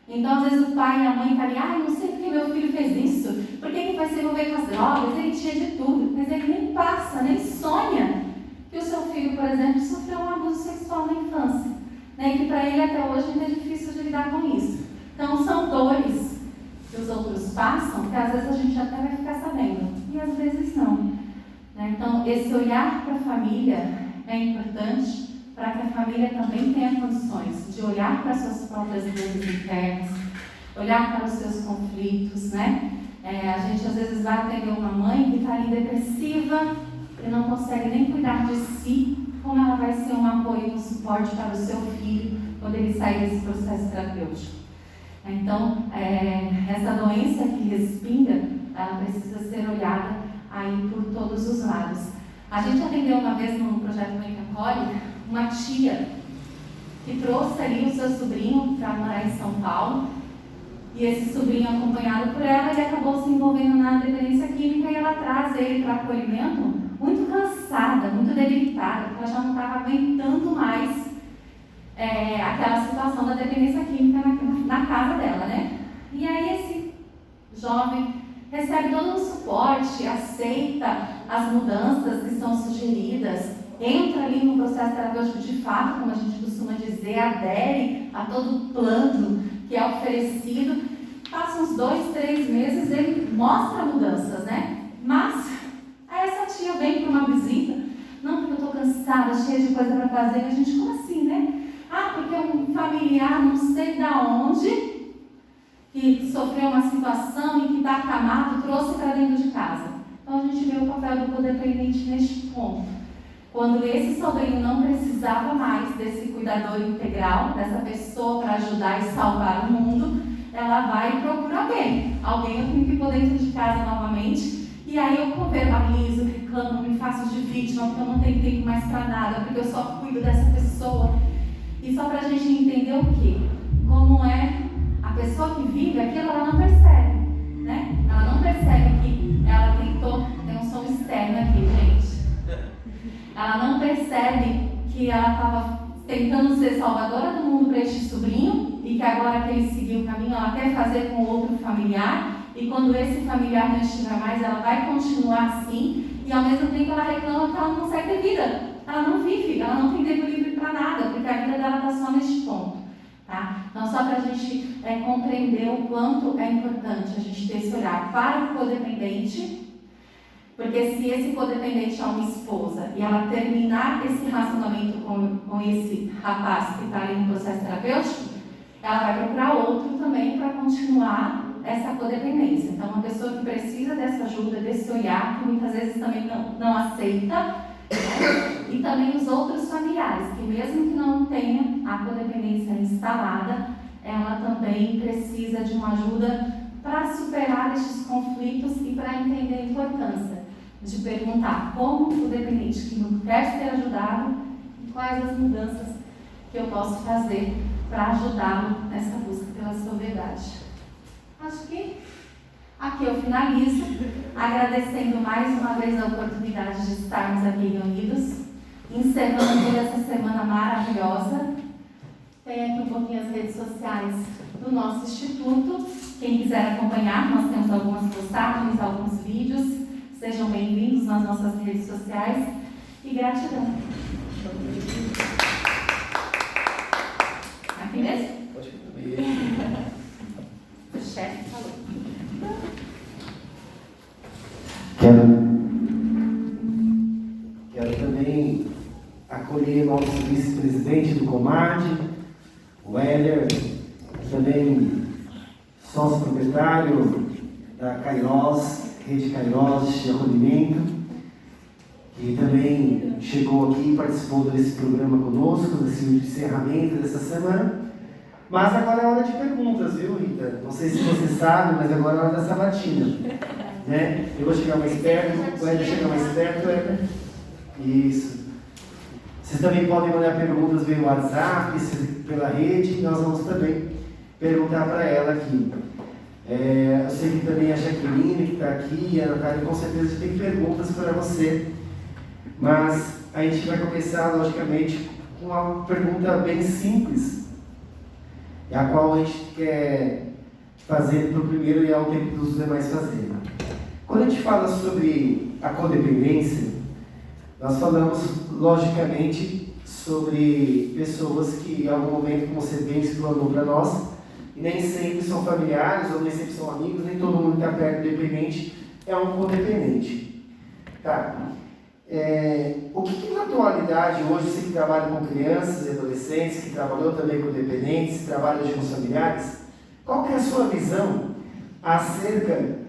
Então, às vezes o pai e a mãe estão ali, não sei porque meu filho fez isso, por que ele vai se envolver com as drogas, ele tinha de tudo, mas ele nem passa, nem sonha que o seu filho, por exemplo, sofreu um abuso sexual na infância, né? E que para ele até hoje ainda é difícil de lidar com isso. Então, são dores que os outros passam, que às vezes a gente até vai ficar sabendo, e às vezes não. Então, esse olhar para a família é importante para que a família também tenha condições de olhar para suas próprias dores internas, olhar para os seus conflitos, né? A gente às vezes vai atender uma mãe que está ali depressiva e não consegue nem cuidar de si, como ela vai ser um apoio, um suporte para o seu filho quando ele sair desse processo terapêutico. Então, essa doença que respinga, ela precisa ser olhada aí por todos os lados. A gente atendeu uma vez no projeto Mãe que Acolhe uma tia que trouxe ali o seu sobrinho para morar em São Paulo, e esse sobrinho, acompanhado por ela, ele acabou se envolvendo na dependência química, e ela traz ele para acolhimento muito cansada, muito debilitada, porque ela já não estava aguentando mais aquela situação da dependência química na casa dela, né? E aí esse jovem recebe todo o suporte, aceita as mudanças que são sugeridas, entra ali no processo terapêutico de fato, como a gente costuma dizer, adere a todo o plano que é oferecido. Passa uns 2, 3 meses, ele mostra mudanças, né? Mas aí essa tia vem para uma visita, não, porque eu estou cansada, cheia de coisa para fazer, e a gente, como assim, né? Porque um familiar, não sei da onde, que sofreu uma situação e que está acamado, trouxe para dentro de casa. Então a gente vê o papel do codependente neste ponto. Quando esse sobrinho não precisava mais desse cuidador integral, dessa pessoa para ajudar e salvar o mundo, ela vai e procura alguém. Alguém que ficou dentro de casa novamente. E aí eu verbalizo, reclamo, me faço de vítima, porque eu não tenho tempo mais para nada, porque eu só cuido dessa pessoa. E só para a gente entender o quê? Como é a pessoa que vive aquilo, ela não percebe, né? Ela não percebe que ela tem um som externo aqui, gente. Ela não percebe que ela estava tentando ser salvadora do mundo para este sobrinho e que agora que ele seguiu o caminho, ela quer fazer com outro familiar, e quando esse familiar não estiver mais, ela vai continuar assim, e ao mesmo tempo ela reclama que ela não consegue ter vida. Ela não vive, ela não tem tempo livre para nada, porque a vida dela está só neste ponto. Tá? Então, só para a gente compreender o quanto é importante a gente ter esse olhar para o codependente, porque se esse codependente é uma esposa e ela terminar esse relacionamento com esse rapaz que está ali no processo terapêutico, ela vai procurar outro também para continuar essa codependência. Então, uma pessoa que precisa dessa ajuda, desse olhar, que muitas vezes também não aceita, e também os outros familiares, que mesmo que não tenha a codependência instalada, ela também precisa de uma ajuda para superar estes conflitos e para entender a importância de perguntar como o dependente que não quer ser ajudado e quais as mudanças que eu posso fazer para ajudá-lo nessa busca pela sobriedade. Acho que aqui eu finalizo, agradecendo mais uma vez a oportunidade de estarmos aqui reunidos, encerrando toda essa semana maravilhosa. Tem aqui um pouquinho as redes sociais do nosso instituto. Quem quiser acompanhar, nós temos algumas postagens, alguns vídeos. Sejam bem-vindos nas nossas redes sociais e gratidão. Aqui mesmo? Pode ficar. também o nosso vice-presidente do Comad, o Éder, também sócio proprietário da Kairos, Rede Kairos de acolhimento, que também chegou aqui e participou desse programa conosco, desse encerramento dessa semana. Mas agora é hora de perguntas, viu, Rita? Não sei se você sabe, mas agora é hora da sabatina. Né? Eu vou chegar mais perto, o Éder chega mais perto, Éder. Isso. Vocês também podem mandar perguntas via WhatsApp, pela rede, e nós vamos também perguntar para ela aqui. Eu sei que também a Jaqueline, que está aqui, e a Natália, com certeza tem perguntas para você. Mas a gente vai começar, logicamente, com uma pergunta bem simples, a qual a gente quer fazer para o primeiro e ao tempo dos demais fazerem. Quando a gente fala sobre a codependência, nós falamos, logicamente, sobre pessoas que, em algum momento, como você bem explanou para nós, e nem sempre são familiares, ou nem sempre são amigos, nem todo mundo que está perto do dependente é um codependente. Tá? O que na atualidade, hoje você que trabalha com crianças e adolescentes, que trabalhou também com dependentes, trabalha hoje com os familiares, qual que é a sua visão acerca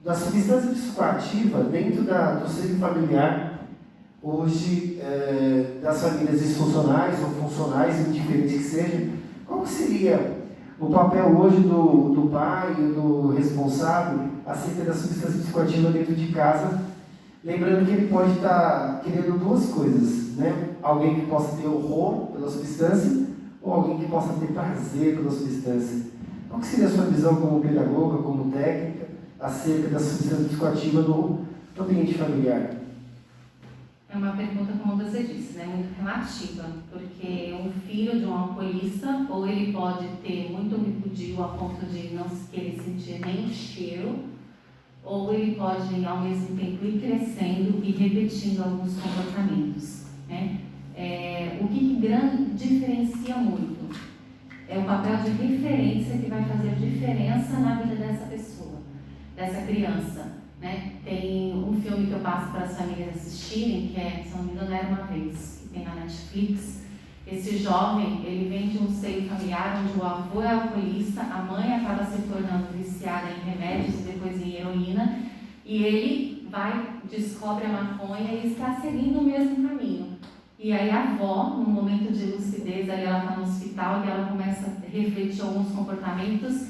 da substância psicoativa dentro do seio familiar, hoje, das famílias disfuncionais ou funcionais, indiferentes que sejam? Qual que seria o papel hoje do pai e do responsável acerca da substância psicoativa dentro de casa? Lembrando que ele pode estar querendo duas coisas, né? Alguém que possa ter horror pela substância ou alguém que possa ter prazer pela substância. Qual que seria a sua visão como pedagoga, como técnica, acerca da substância psicoativa no ambiente familiar? É uma pergunta, como você disse, né, muito relativa, porque um filho de um alcoolista, ou ele pode ter muito repudio a ponto de não querer sentir nem o cheiro, ou ele pode, ao mesmo tempo, ir crescendo e repetindo alguns comportamentos. Né? O que diferencia muito é o papel de referência que vai fazer diferença na vida dessa pessoa, dessa criança. Né? Tem um filme que eu passo para as famílias assistirem, que é, se não me engano, Era Uma Vez, que tem na Netflix. Esse jovem, ele vem de um seio familiar onde o avô é alcoolista, a mãe acaba se tornando viciada em remédios e depois em heroína, e ele descobre a maconha e está seguindo o mesmo caminho. E aí a avó, num momento de lucidez, ali ela está no hospital e ela começa a refletir alguns comportamentos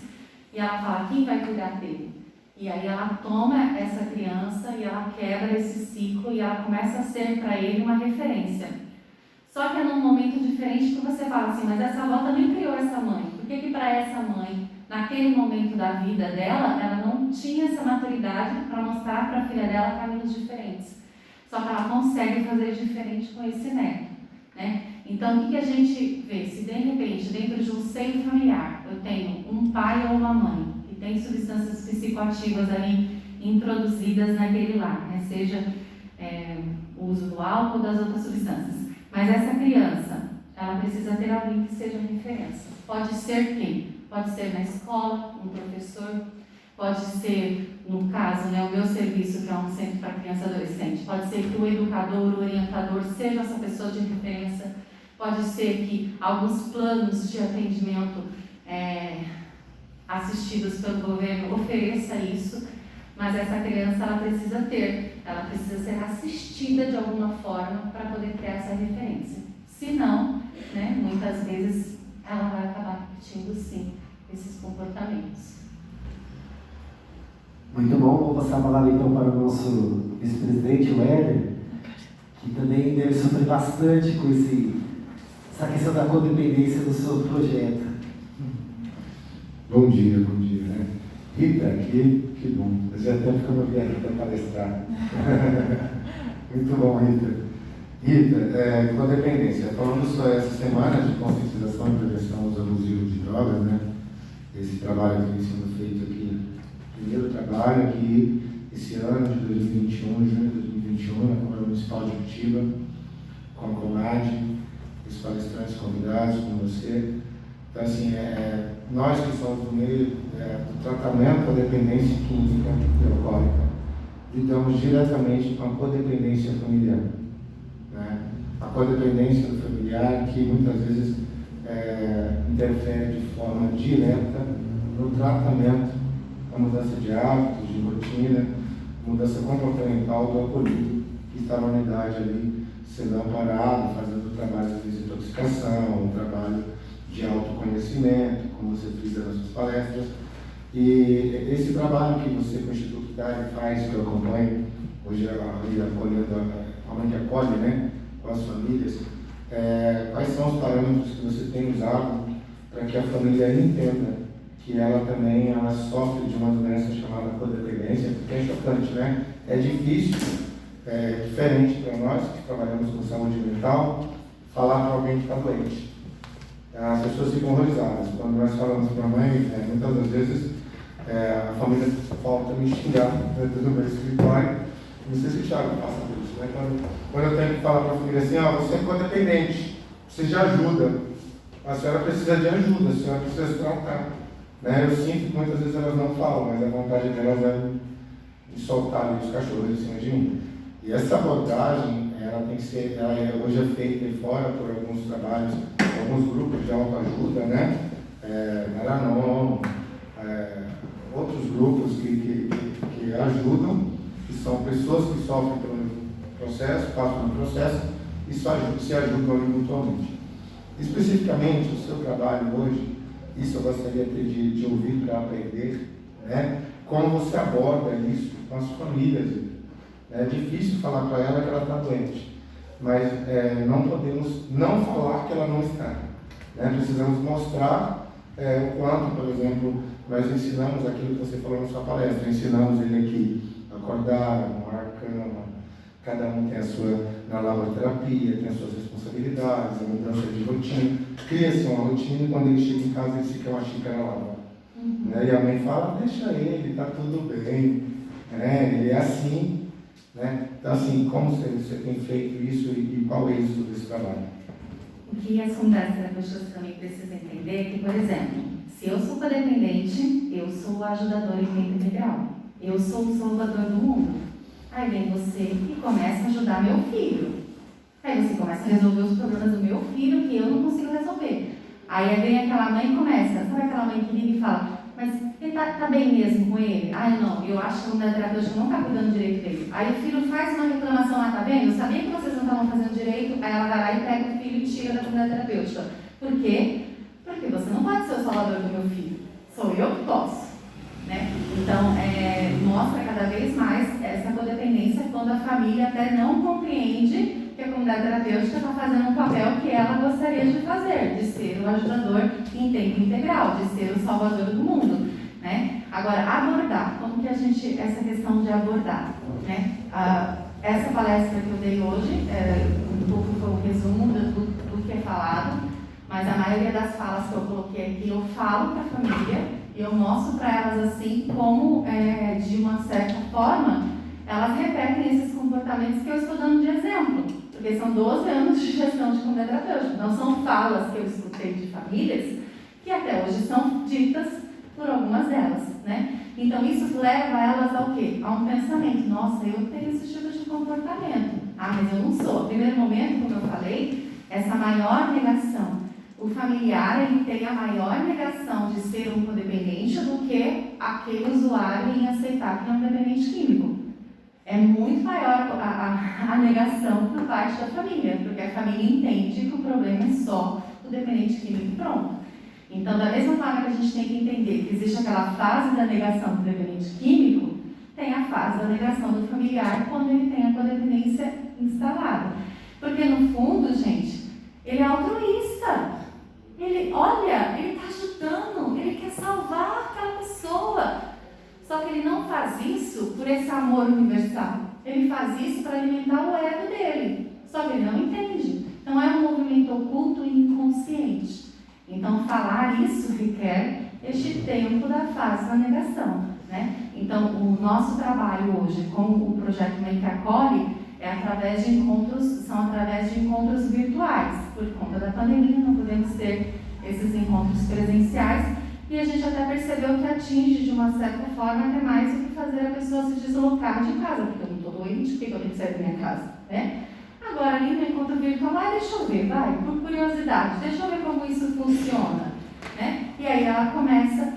e ela fala, quem vai cuidar dele? E aí ela toma essa criança e ela quebra esse ciclo e ela começa a ser para ele uma referência. Só que é num momento diferente que você fala assim, mas essa avó também criou essa mãe. Por que para essa mãe, naquele momento da vida dela, ela não tinha essa maturidade para mostrar para a filha dela caminhos diferentes? Só que ela consegue fazer diferente com esse neto. Né? Então, o que a gente vê? Se de repente, dentro de um seio familiar, eu tenho um pai ou uma mãe, tem substâncias psicoativas ali introduzidas naquele lar, né? Seja o uso do álcool ou das outras substâncias. Mas essa criança, ela precisa ter alguém que seja referência. Pode ser quem? Pode ser na escola, um professor, pode ser, no caso, né, o meu serviço, que é um centro para criança e adolescente, pode ser que o educador, o orientador, seja essa pessoa de referência, pode ser que alguns planos de atendimento assistidos pelo governo ofereça isso, mas essa criança ela precisa ser assistida de alguma forma para poder ter essa referência. Se não, né, muitas vezes ela vai acabar repetindo sim esses comportamentos. Muito bom, vou passar a palavra então para o nosso vice-presidente, o Éder, que também deve sofrer bastante com essa questão da codependência do seu projeto. Bom dia, né? Rita, que bom. Fazia tempo que eu não via a Rita palestrar. Muito bom, Rita. Rita, codependência. Falamos só essa semana de conscientização e prevenção ao uso abusivo de drogas, né? Esse trabalho que vem sendo feito aqui. Primeiro trabalho aqui, esse ano de 2021, junho de 2021, na Câmara Municipal de Curitiba, com a Comad, os palestrantes convidados, com você. Então, assim, nós que somos do meio do tratamento da dependência química e alcoólica, lidamos diretamente com a codependência familiar. a codependência do familiar, que muitas vezes interfere de forma direta no tratamento, na mudança de hábitos, de rotina, mudança comportamental do acolhido que está na unidade ali, sendo amparado, fazendo trabalhos de desintoxicação, um trabalho de autoconhecimento, como você frisa nas suas palestras. E esse trabalho que você, com o Instituto Idade, faz, que eu acompanho, hoje acolhendo a mãe que acolhe, né, com as famílias, quais são os parâmetros que você tem usado para que a família entenda que ela também sofre de uma doença chamada codependência, porque é chocante, né? É difícil, é diferente para nós que trabalhamos com saúde mental, falar para alguém que está doente. As pessoas ficam horrorizadas. Quando nós falamos para a mãe, muitas das vezes a família volta a me xingar dentro do meu escritório. Não sei se o Thiago passa por isso, né? Quando eu tenho que falar para a família assim, você é codependente, precisa de ajuda, a senhora precisa de ajuda, a senhora precisa se tratar. Né? Eu sinto que muitas vezes elas não falam, mas a vontade delas é de soltar ali os cachorros em cima de mim. E essa abordagem, ela tem que ser, hoje é feita aí fora por alguns trabalhos, alguns grupos de autoajuda, né? Maranon, outros grupos que ajudam, que são pessoas que sofrem pelo processo, passam no processo e se ajudam ali mutuamente. Especificamente, o seu trabalho hoje, isso eu gostaria de ouvir para aprender, né? Como você aborda isso com as famílias. É difícil falar para ela que ela está doente, mas não podemos não falar que ela não está. Né? Precisamos mostrar o quanto, por exemplo, nós ensinamos aquilo que você falou na sua palestra, ensinamos ele aqui a acordar, arrumar a cama, cada um tem a sua, na laboraterapia, tem as suas responsabilidades, a mudança de rotina, cria-se uma rotina e quando ele chega em casa ele se quer uma xícara lava. Né? E a mãe fala, deixa ele, está tudo bem, né? Ele é assim. Né? Então, assim, como você tem feito isso e qual é o êxito desse trabalho? O que as comunidades terapêuticas também precisam entender é que, por exemplo, se eu sou codependente, eu sou o ajudador em tempo integral. Eu sou o salvador do mundo. Aí vem você e começa a ajudar meu filho. Aí você começa a resolver os problemas do meu filho que eu não consigo resolver. Aí vem aquela mãe e começa, sabe aquela mãe que liga e fala, mas ele tá bem mesmo com ele? Ai não, eu acho que a comunidade terapêutica não está cuidando direito dele. Aí o filho faz uma reclamação lá, tá vendo? Eu sabia que vocês não estavam fazendo direito. Aí ela vai lá e pega o filho e tira da comunidade terapêutica. Por quê? Porque você não pode ser o salvador do meu filho. Sou eu que posso. Né? Então, mostra cada vez mais essa codependência quando a família até não compreende que a comunidade terapêutica está fazendo um papel que ela gostaria de fazer, de ser o ajudador em tempo integral, de ser o salvador do mundo. Né? Agora, abordar, como que a gente, essa questão de abordar, né? Essa palestra que eu dei hoje, um pouco foi um resumo do que é falado, mas a maioria das falas que eu coloquei aqui, eu falo para a família, e eu mostro para elas assim como, de uma certa forma, elas repetem esses comportamentos que eu estou dando de exemplo, porque são 12 anos de gestão de comunidade terapêutica, então são falas que eu escutei de famílias que até hoje são ditas por algumas delas, né? Então isso leva elas ao quê? A um pensamento, nossa, eu tenho esse tipo de comportamento, mas eu não sou. No primeiro momento, como eu falei, essa maior negação, o familiar ele tem a maior negação de ser um codependente do que aquele usuário em aceitar que é um dependente químico. É muito maior a negação por parte da família, porque a família entende que o problema é só o dependente químico e pronto. Então, da mesma forma que a gente tem que entender que existe aquela fase da negação do dependente químico, tem a fase da negação do familiar quando ele tem a codependência instalada. Porque, no fundo, gente, ele é altruísta. Ele está ajudando, ele quer salvar aquela pessoa. Só que ele não faz isso por esse amor universal. Ele faz isso para alimentar o ego dele. Só que ele não entende. Então, é um movimento oculto e inconsciente. Então, falar isso requer este tempo da fase da negação, né? Então, o nosso trabalho hoje com o projeto Mãe que Acolhe são através de encontros virtuais. Por conta da pandemia, não podemos ter esses encontros presenciais e a gente até percebeu que atinge, de uma certa forma, até mais do que fazer a pessoa se deslocar de casa, porque eu não estou doente, por que eu tenho que sair da minha casa, né? Agora, agora ali no encontro virtual, deixa eu ver, vai, por curiosidade, deixa eu ver como isso funciona, né? E aí ela começa,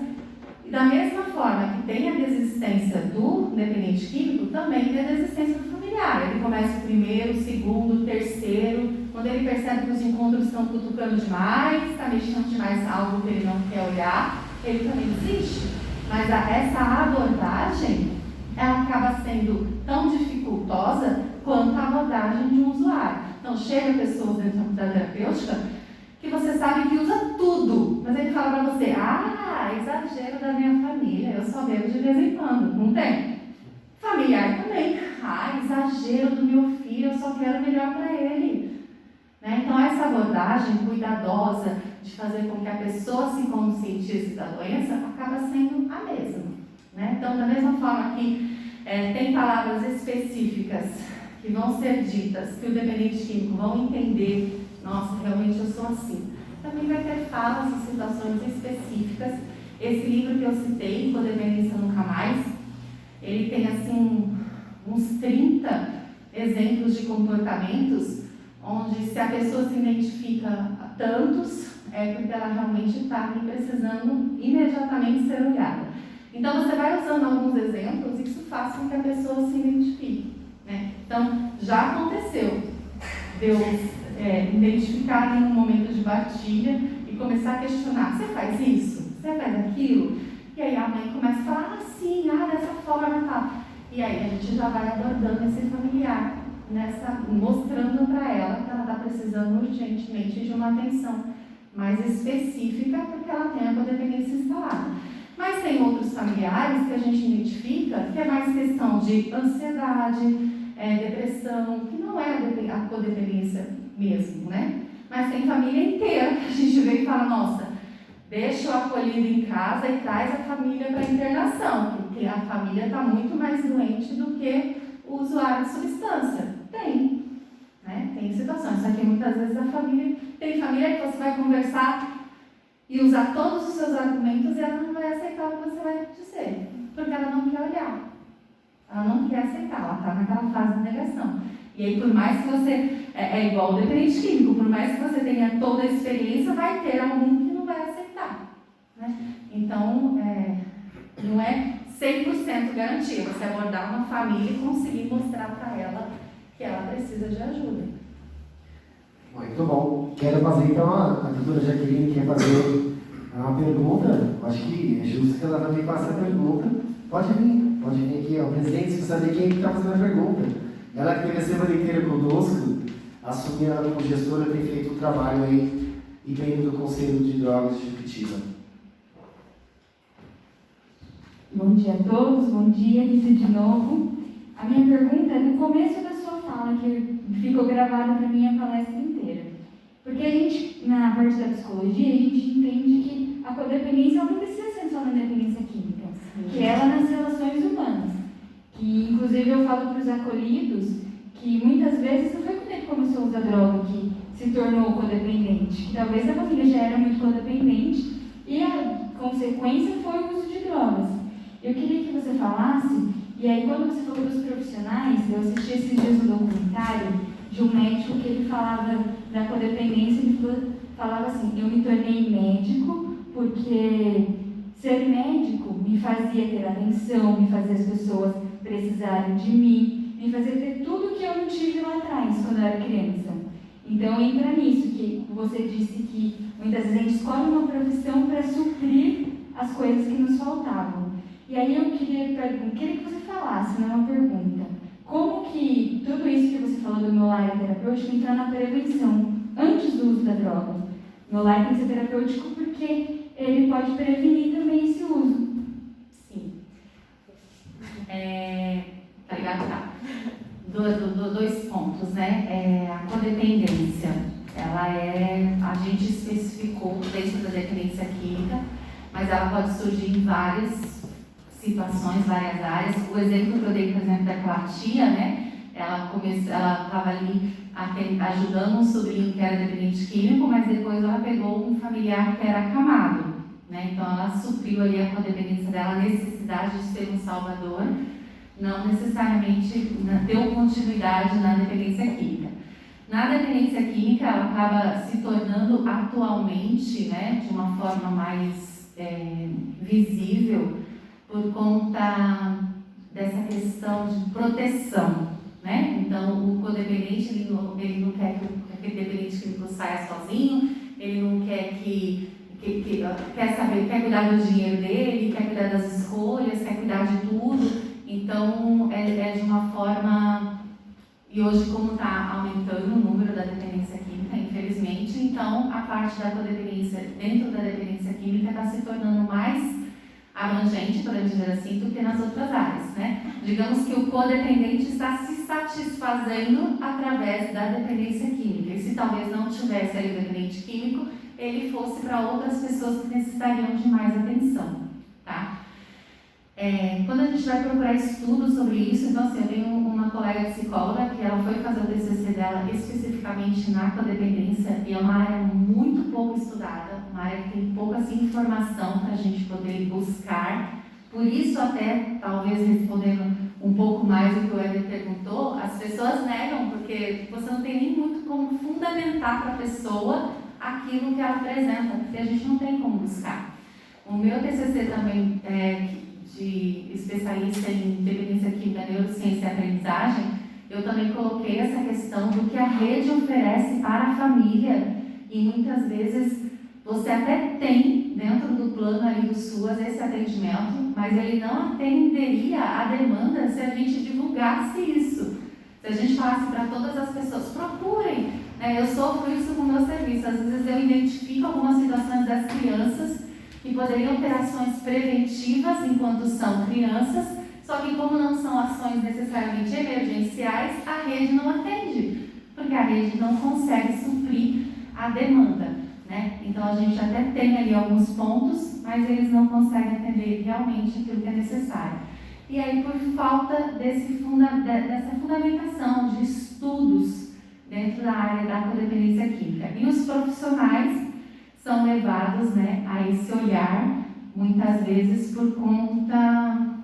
e da mesma forma que tem a desistência do dependente químico, também tem a desistência do familiar. Ele começa o primeiro, o segundo, o terceiro, quando ele percebe que os encontros estão cutucando demais, está mexendo demais algo que ele não quer olhar, ele também desiste. Mas essa abordagem, ela acaba sendo tão dificultosa quanto a abordagem de um usuário. Então, chega pessoas dentro da terapêutica que você sabe que usa tudo, mas ele fala para você, exagero da minha família, eu só bebo de vez em quando, não tem? Familiar também, exagero do meu filho, eu só quero o melhor para ele. Né? Então, essa abordagem cuidadosa de fazer com que a pessoa se conscientize da doença acaba sendo a mesma. Né? Então, da mesma forma que tem palavras específicas que vão ser ditas, que o dependente químico vão entender, nossa, realmente eu sou assim. Também vai ter falas e situações específicas. Esse livro que eu citei, Codependência Nunca Mais, ele tem assim uns 30 exemplos de comportamentos onde, se a pessoa se identifica a tantos, é porque ela realmente está precisando imediatamente ser olhada. Então, você vai usando alguns exemplos e isso faz com que a pessoa se identifique. Né? Então, já aconteceu de eu identificar em um momento de partilha e começar a questionar: você faz isso? Você faz aquilo? E aí a mãe começa a falar: sim, dessa forma, tal. E aí a gente já vai abordando esse familiar, mostrando para ela que ela está precisando urgentemente de uma atenção mais específica, porque ela tem a codependência instalada. Mas tem outros familiares que a gente identifica que é mais questão de ansiedade, depressão, que não é a codependência mesmo, né? Mas tem família inteira que a gente vê e fala: nossa, deixa o acolhido em casa e traz a família para a internação, porque a família está muito mais doente do que o usuário de substância. Tem, né? Tem situações, só que muitas vezes tem família que você vai conversar e usar todos os seus argumentos e ela não vai aceitar o que você vai dizer, porque ela não quer olhar, ela não quer aceitar, ela está naquela fase de negação. E aí, por mais que você, é igual o dependente químico, por mais que você tenha toda a experiência, vai ter algum que não vai aceitar. Né? Então, não é 100% garantia você abordar uma família e conseguir mostrar para ela que ela precisa de ajuda. Muito bom. Quero fazer então, a doutora Jaqueline quer fazer uma pergunta. Acho que é justo que ela também faça a pergunta. Pode vir aqui, ó. Presidente, se você saber quem está fazendo a pergunta. Ela que teve a semana inteira conosco, assumiu ela como gestora, tem feito um trabalho aí e membro do Conselho de Drogas de Curitiba. Bom dia a todos, bom dia, Rita, de novo. A minha pergunta é no começo da sua fala, que ficou gravada para mim a palestra inteira. Porque a gente, na parte da psicologia, a gente entende que a codependência não precisa ser só na dependência química, que ela nas relações humanas. Que, inclusive, eu falo para os acolhidos que muitas vezes não foi quando ele começou a usar droga que se tornou codependente, que talvez a família já era muito codependente e a consequência foi o uso de drogas. Eu queria que você falasse, e aí quando você falou dos profissionais, eu assisti esses dias um documentário de um médico que ele falava da codependência, ele falava assim: eu me tornei médico porque ser médico me fazia ter atenção, me fazia as pessoas precisarem de mim, me fazia ter tudo que eu não tive lá atrás, quando eu era criança. Então entra nisso, que você disse que muitas vezes a gente escolhe uma profissão para suprir as coisas que nos faltavam. E aí eu queria que você falasse, não é uma pergunta, como que tudo isso que você falou do meu lar terapêutico entra na prevenção, antes do uso da droga? Meu lar tem que ser terapêutico porque ele pode prevenir também esse uso. Sim. Tá ligado? Tá. Dois pontos, né? A codependência, a gente especificou dentro da dependência química, mas ela pode surgir em várias situações, várias áreas. O exemplo que eu dei, por exemplo, daquela tia, né? Ela estava ali ajudando um sobrinho que era dependente químico, mas depois ela pegou um familiar que era acamado, né? Então ela supriu ali a codependência dela, a necessidade de ser um salvador, não necessariamente deu continuidade na dependência química. Na dependência química, ela acaba se tornando atualmente, né, de uma forma mais visível, por conta dessa questão de proteção, né? Então, o codependente, ele não quer que aquele dependente químico saia sozinho, ele não quer quer cuidar do dinheiro dele, quer cuidar das escolhas, quer cuidar de tudo. Então, é de uma forma... E hoje, como está aumentando o número da dependência química, infelizmente, então a parte da codependência dentro da dependência química está se tornando mais abrangente, para dizer assim, do que nas outras áreas, né? Digamos que o codependente está se satisfazendo através da dependência química. E se talvez não tivesse ali o dependente químico, ele fosse para outras pessoas que necessitariam de mais atenção, tá? Quando a gente vai procurar estudos sobre isso, então assim, eu tenho uma colega psicóloga que ela foi fazer o TCC dela especificamente na codependência e é uma área muito pouco estudada, uma área que tem pouca assim, informação para a gente poder buscar. Por isso até, talvez respondendo um pouco mais do que o Éder perguntou, as pessoas negam porque você não tem nem muito como fundamentar para a pessoa aquilo que ela apresenta, porque a gente não tem como buscar. O meu TCC também de especialista em dependência química, neurociência e aprendizagem, eu também coloquei essa questão do que a rede oferece para a família e muitas vezes você até tem dentro do plano ali do SUAS esse atendimento, mas ele não atenderia a demanda se a gente divulgasse isso. Se a gente falasse para todas as pessoas, procurem, né? Eu sofro isso com o meu serviço, às vezes eu identifico algumas situações das crianças que poderiam ter ações preventivas enquanto são crianças, só que como não são ações necessariamente emergenciais, a rede não atende, porque a rede não consegue suprir a demanda, né? Então a gente até tem ali alguns pontos, mas eles não conseguem atender realmente aquilo que é necessário. E aí por falta dessa fundamentação de estudos dentro da área da codependência química. E os profissionais são levados, né, a esse olhar, muitas vezes por conta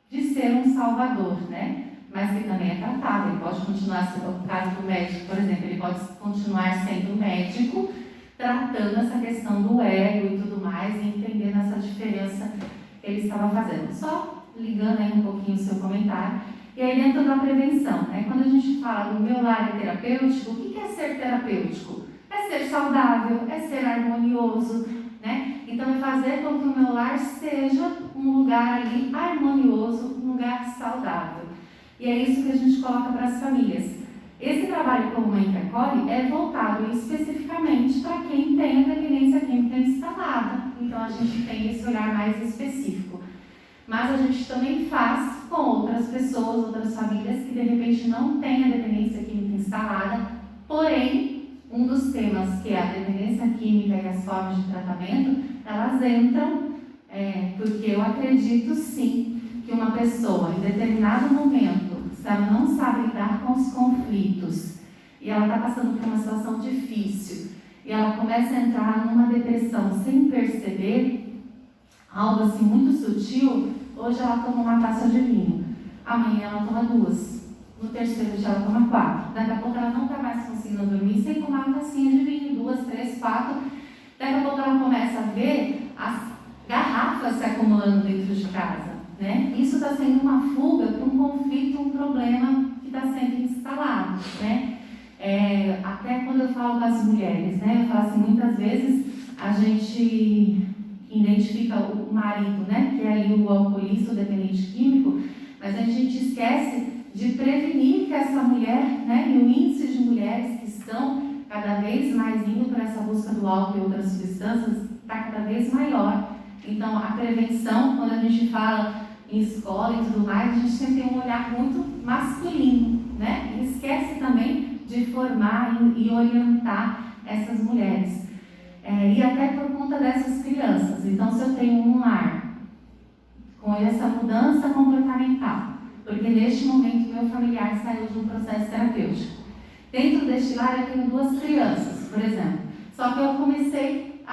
de ser um salvador, né? Mas que também é tratado. Ele pode continuar sendo, no caso do médico, por exemplo, ele pode continuar sendo médico, tratando essa questão do ego e tudo mais, e entendendo essa diferença que ele estava fazendo. Só ligando aí um pouquinho o seu comentário. E aí dentro da prevenção, né? Quando a gente fala do meu lar terapêutico, o que é ser terapêutico? É ser saudável, é ser harmonioso, né? Então é fazer com que o meu lar seja um lugar ali harmonioso, um lugar saudável. E é isso que a gente coloca para as famílias. Esse trabalho como Mãe que Acolhe é voltado especificamente para quem tem a dependência química instalada. Então a gente tem esse olhar mais específico. Mas a gente também faz com outras pessoas, outras famílias que de repente não têm a dependência química instalada, porém, um dos temas que é a dependência química e as formas de tratamento, elas entram, porque eu acredito sim que uma pessoa em determinado momento, se ela não sabe lidar com os conflitos e ela está passando por uma situação difícil e ela começa a entrar numa depressão sem perceber, algo assim muito sutil, hoje ela toma uma taça de vinho, amanhã ela toma 2, no terceiro dia ela toma 4, daqui a pouco ela não está mais conseguindo dormir sem tomar uma tacinha de vinho, 2, 3, 4, daqui a pouco ela começa a ver as garrafas se acumulando dentro de casa, né? Isso está sendo uma fuga para um conflito, um problema que está sendo instalado, né? Até quando eu falo com as mulheres, né? Eu falo assim, muitas vezes a gente identifica o marido, né, que é ali o alcoolista, o dependente químico, mas a gente esquece de prevenir que essa mulher, né, e o índice de mulheres que estão cada vez mais indo para essa busca do álcool e outras substâncias está cada vez maior. Então, a prevenção, quando a gente fala em escola e tudo mais, a gente sempre tem um olhar muito masculino, né, e esquece também de formar e orientar essas mulheres. E até por conta dessas crianças. Então, se eu tenho um lar com essa mudança comportamental, porque neste momento meu familiar saiu de um processo terapêutico, dentro deste lar eu tenho 2 crianças, por exemplo, só que eu comecei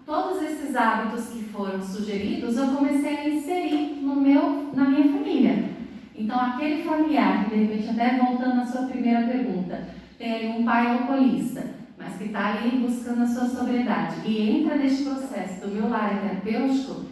todos esses hábitos que foram sugeridos, eu comecei a inserir na minha família. Então, aquele familiar que, de repente, até voltando à sua primeira pergunta, tem ali um pai alcoolista, mas que está ali buscando a sua sobriedade e entra neste processo do meu lar terapêutico,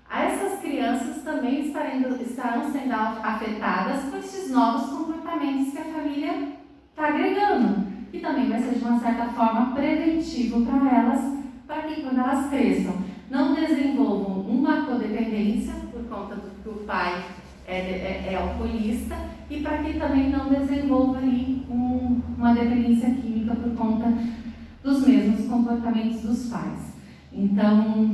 essas crianças também estarão sendo afetadas com esses novos comportamentos que a família está agregando, que também vai ser de uma certa forma preventivo para elas, para que quando elas cresçam não desenvolvam uma codependência por conta do que o pai é alcoolista e para que também não desenvolva ali uma dependência química por conta dos mesmos comportamentos dos pais. Então,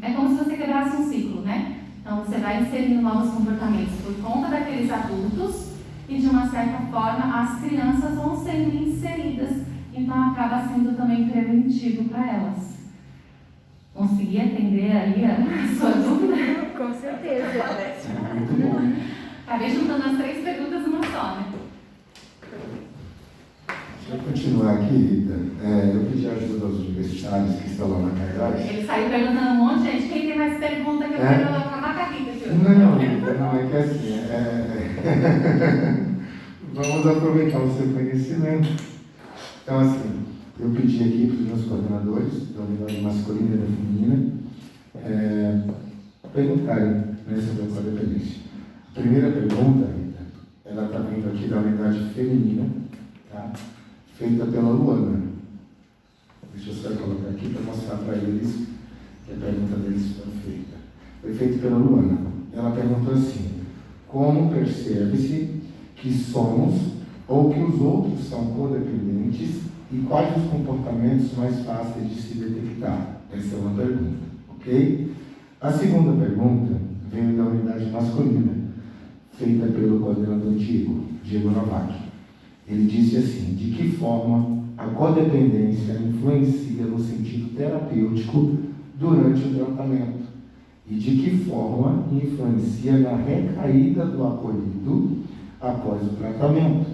é como se você quebrasse um ciclo, né? Então, você vai inserindo novos comportamentos por conta daqueles adultos e, de uma certa forma, as crianças vão sendo inseridas. Então, acaba sendo também preventivo para elas. Consegui atender aí a sua dúvida? Com certeza. Muito bom. Acabei juntando as 3 perguntas numa só, né? Deixa eu continuar aqui, Rita. Eu pedi ajuda aos universitários que estão lá na cartaz. Ele saiu perguntando um monte de gente. Quem tem mais pergunta que eu quero acabar com a Rita, tio? Não, Rita, não, é que assim, vamos aproveitar o seu conhecimento. Então, assim, eu pedi aqui para os meus coordenadores da unidade masculina e da feminina perguntarem sobre a codependência. A primeira pergunta, Rita, ela está vindo aqui da unidade feminina, tá? Feita pela Luana. Deixa eu só colocar aqui para mostrar para eles que a pergunta deles foi feita. Foi feita pela Luana. Ela perguntou assim: como percebe-se que somos ou que os outros são codependentes e quais os comportamentos mais fáceis de se detectar? Essa é uma pergunta, ok? A segunda pergunta veio da unidade masculina, feita pelo coordenador Diego Novak. Ele disse assim: de que forma a codependência influencia no sentido terapêutico durante o tratamento? E de que forma influencia na recaída do acolhido após o tratamento,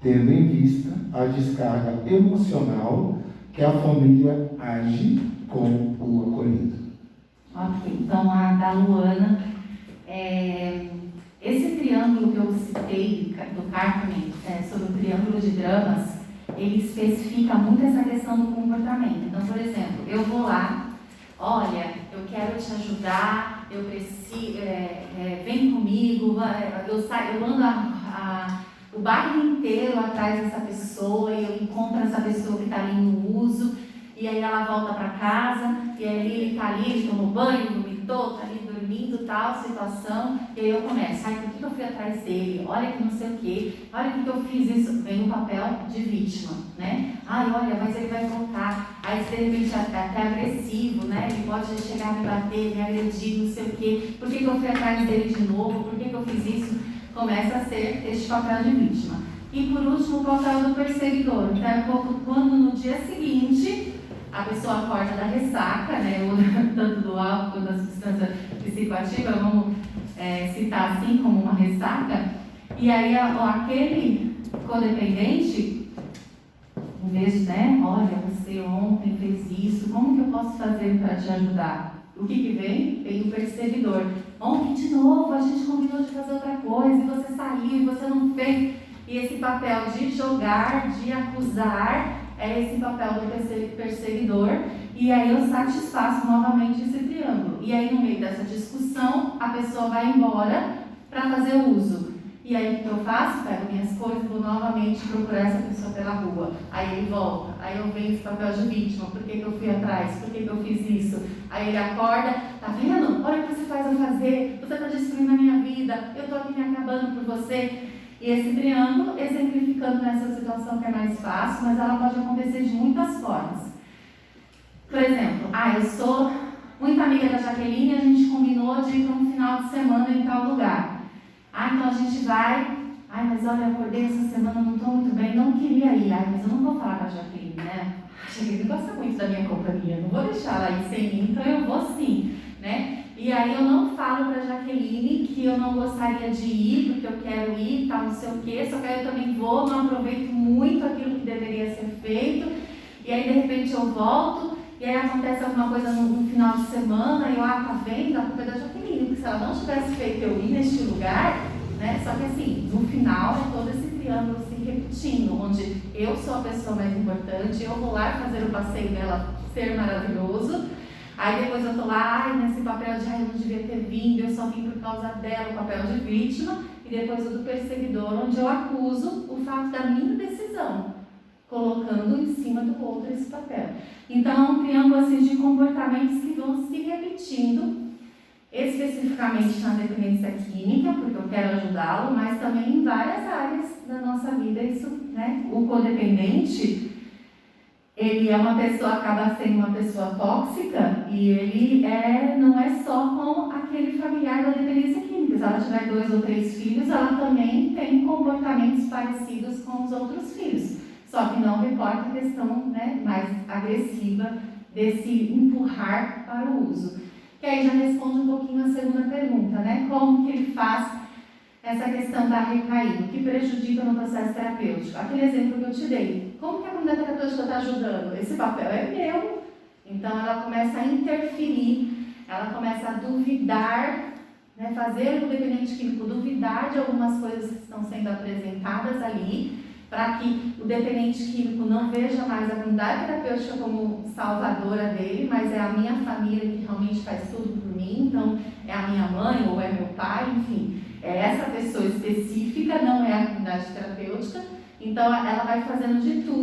tendo em vista a descarga emocional que a família age com o acolhido? Ok, então a da Luana, esse triângulo que eu citei do Cartman, sobre o triângulo de dramas, ele especifica muito essa questão do comportamento. Então, por exemplo, eu vou lá, olha, eu quero te ajudar, eu preciso, vem comigo, eu ando o bairro inteiro atrás dessa pessoa e eu encontro essa pessoa que está ali no uso, e aí ela volta para casa, e aí ele está ali, ele tomou banho, vomitou, está ali dormindo, tal situação, e aí eu começo, por que eu fui atrás dele? Olha que não sei o quê, olha que eu fiz isso, vem o papel de vítima, né? Olha, mas ele vai voltar, aí de repente até agressivo, né? Ele pode chegar a me bater, me agredir, não sei o quê, por que eu fui atrás dele de novo, por que eu fiz isso? Começa a ser este papel de vítima. E por último, o papel do perseguidor. Então, quando no dia seguinte a pessoa acorda da ressaca, né, tanto do álcool quanto da substância psicoativa, vamos citar assim como uma ressaca, e aí aquele codependente, em vez de, olha, você ontem fez isso, como que eu posso fazer para te ajudar? O que vem? Vem o perseguidor. Ontem de novo, a gente combinou de fazer outra coisa, e você saiu, e você não fez. E esse papel de jogar, de acusar, é esse papel do perseguidor, e aí eu satisfaço novamente esse triângulo. E aí no meio dessa discussão, a pessoa vai embora para fazer uso. E aí o que eu faço? Pego minhas coisas e vou novamente procurar essa pessoa pela rua. Aí ele volta, aí eu venho esse papel de vítima, por que eu fui atrás, por que eu fiz isso? Aí ele acorda, tá vendo? Olha o que você faz eu fazer, você está destruindo a minha vida, eu estou aqui me acabando por você. E esse triângulo, exemplificando nessa situação que é mais fácil, mas ela pode acontecer de muitas formas. Por exemplo, eu sou muito amiga da Jaqueline e a gente combinou de ir para um final de semana em tal lugar. Então a gente vai, mas olha, eu acordei essa semana, não estou muito bem, não queria ir. Mas eu não vou falar com a Jaqueline, né? A Jaqueline gosta muito da minha companhia, não vou deixar ela ir sem mim, então eu vou sim, né? E aí eu não falo para a Jaqueline que eu não gostaria de ir, porque eu quero ir, tal, não sei o quê, só que aí eu também vou, não aproveito muito aquilo que deveria ser feito, e aí de repente eu volto, e aí acontece alguma coisa no final de semana, e eu, tá vendo, a culpa é da Jaqueline, porque se ela não tivesse feito eu ir neste lugar, né, só que assim, no final é todo esse triângulo se repetindo, onde eu sou a pessoa mais importante, eu vou lá fazer o passeio dela ser maravilhoso, aí depois eu tô lá, ai, nesse papel de ai, eu não devia ter vindo, eu só vim por causa dela, o papel de vítima, e depois o do perseguidor, onde eu acuso o fato da minha decisão, colocando em cima do outro esse papel. Então é um triângulo assim, de comportamentos que vão se repetindo, especificamente na dependência química, porque eu quero ajudá-lo, mas também em várias áreas da nossa vida. Isso, né? O codependente, ele é uma pessoa, acaba sendo uma pessoa tóxica, e ele não é só com aquele familiar da dependência química. Se ela tiver 2 ou 3 filhos, ela também tem comportamentos parecidos com os outros filhos. Só que não reporta a questão, né, mais agressiva desse empurrar para o uso. Que aí já responde um pouquinho a segunda pergunta, né? Como que ele faz essa questão da recaída, o que prejudica no processo terapêutico? Aquele exemplo que eu te dei. Como que a comunidade terapêutica está ajudando? Esse papel é meu. Então ela começa a interferir, ela começa a duvidar, né? Fazer o dependente químico duvidar de algumas coisas que estão sendo apresentadas ali, para que o dependente químico não veja mais a comunidade terapêutica como salvadora dele, mas é a minha família que realmente faz tudo por mim, então é a minha mãe ou é meu pai, enfim, é essa pessoa específica, não é a comunidade terapêutica, então ela vai fazendo de tudo.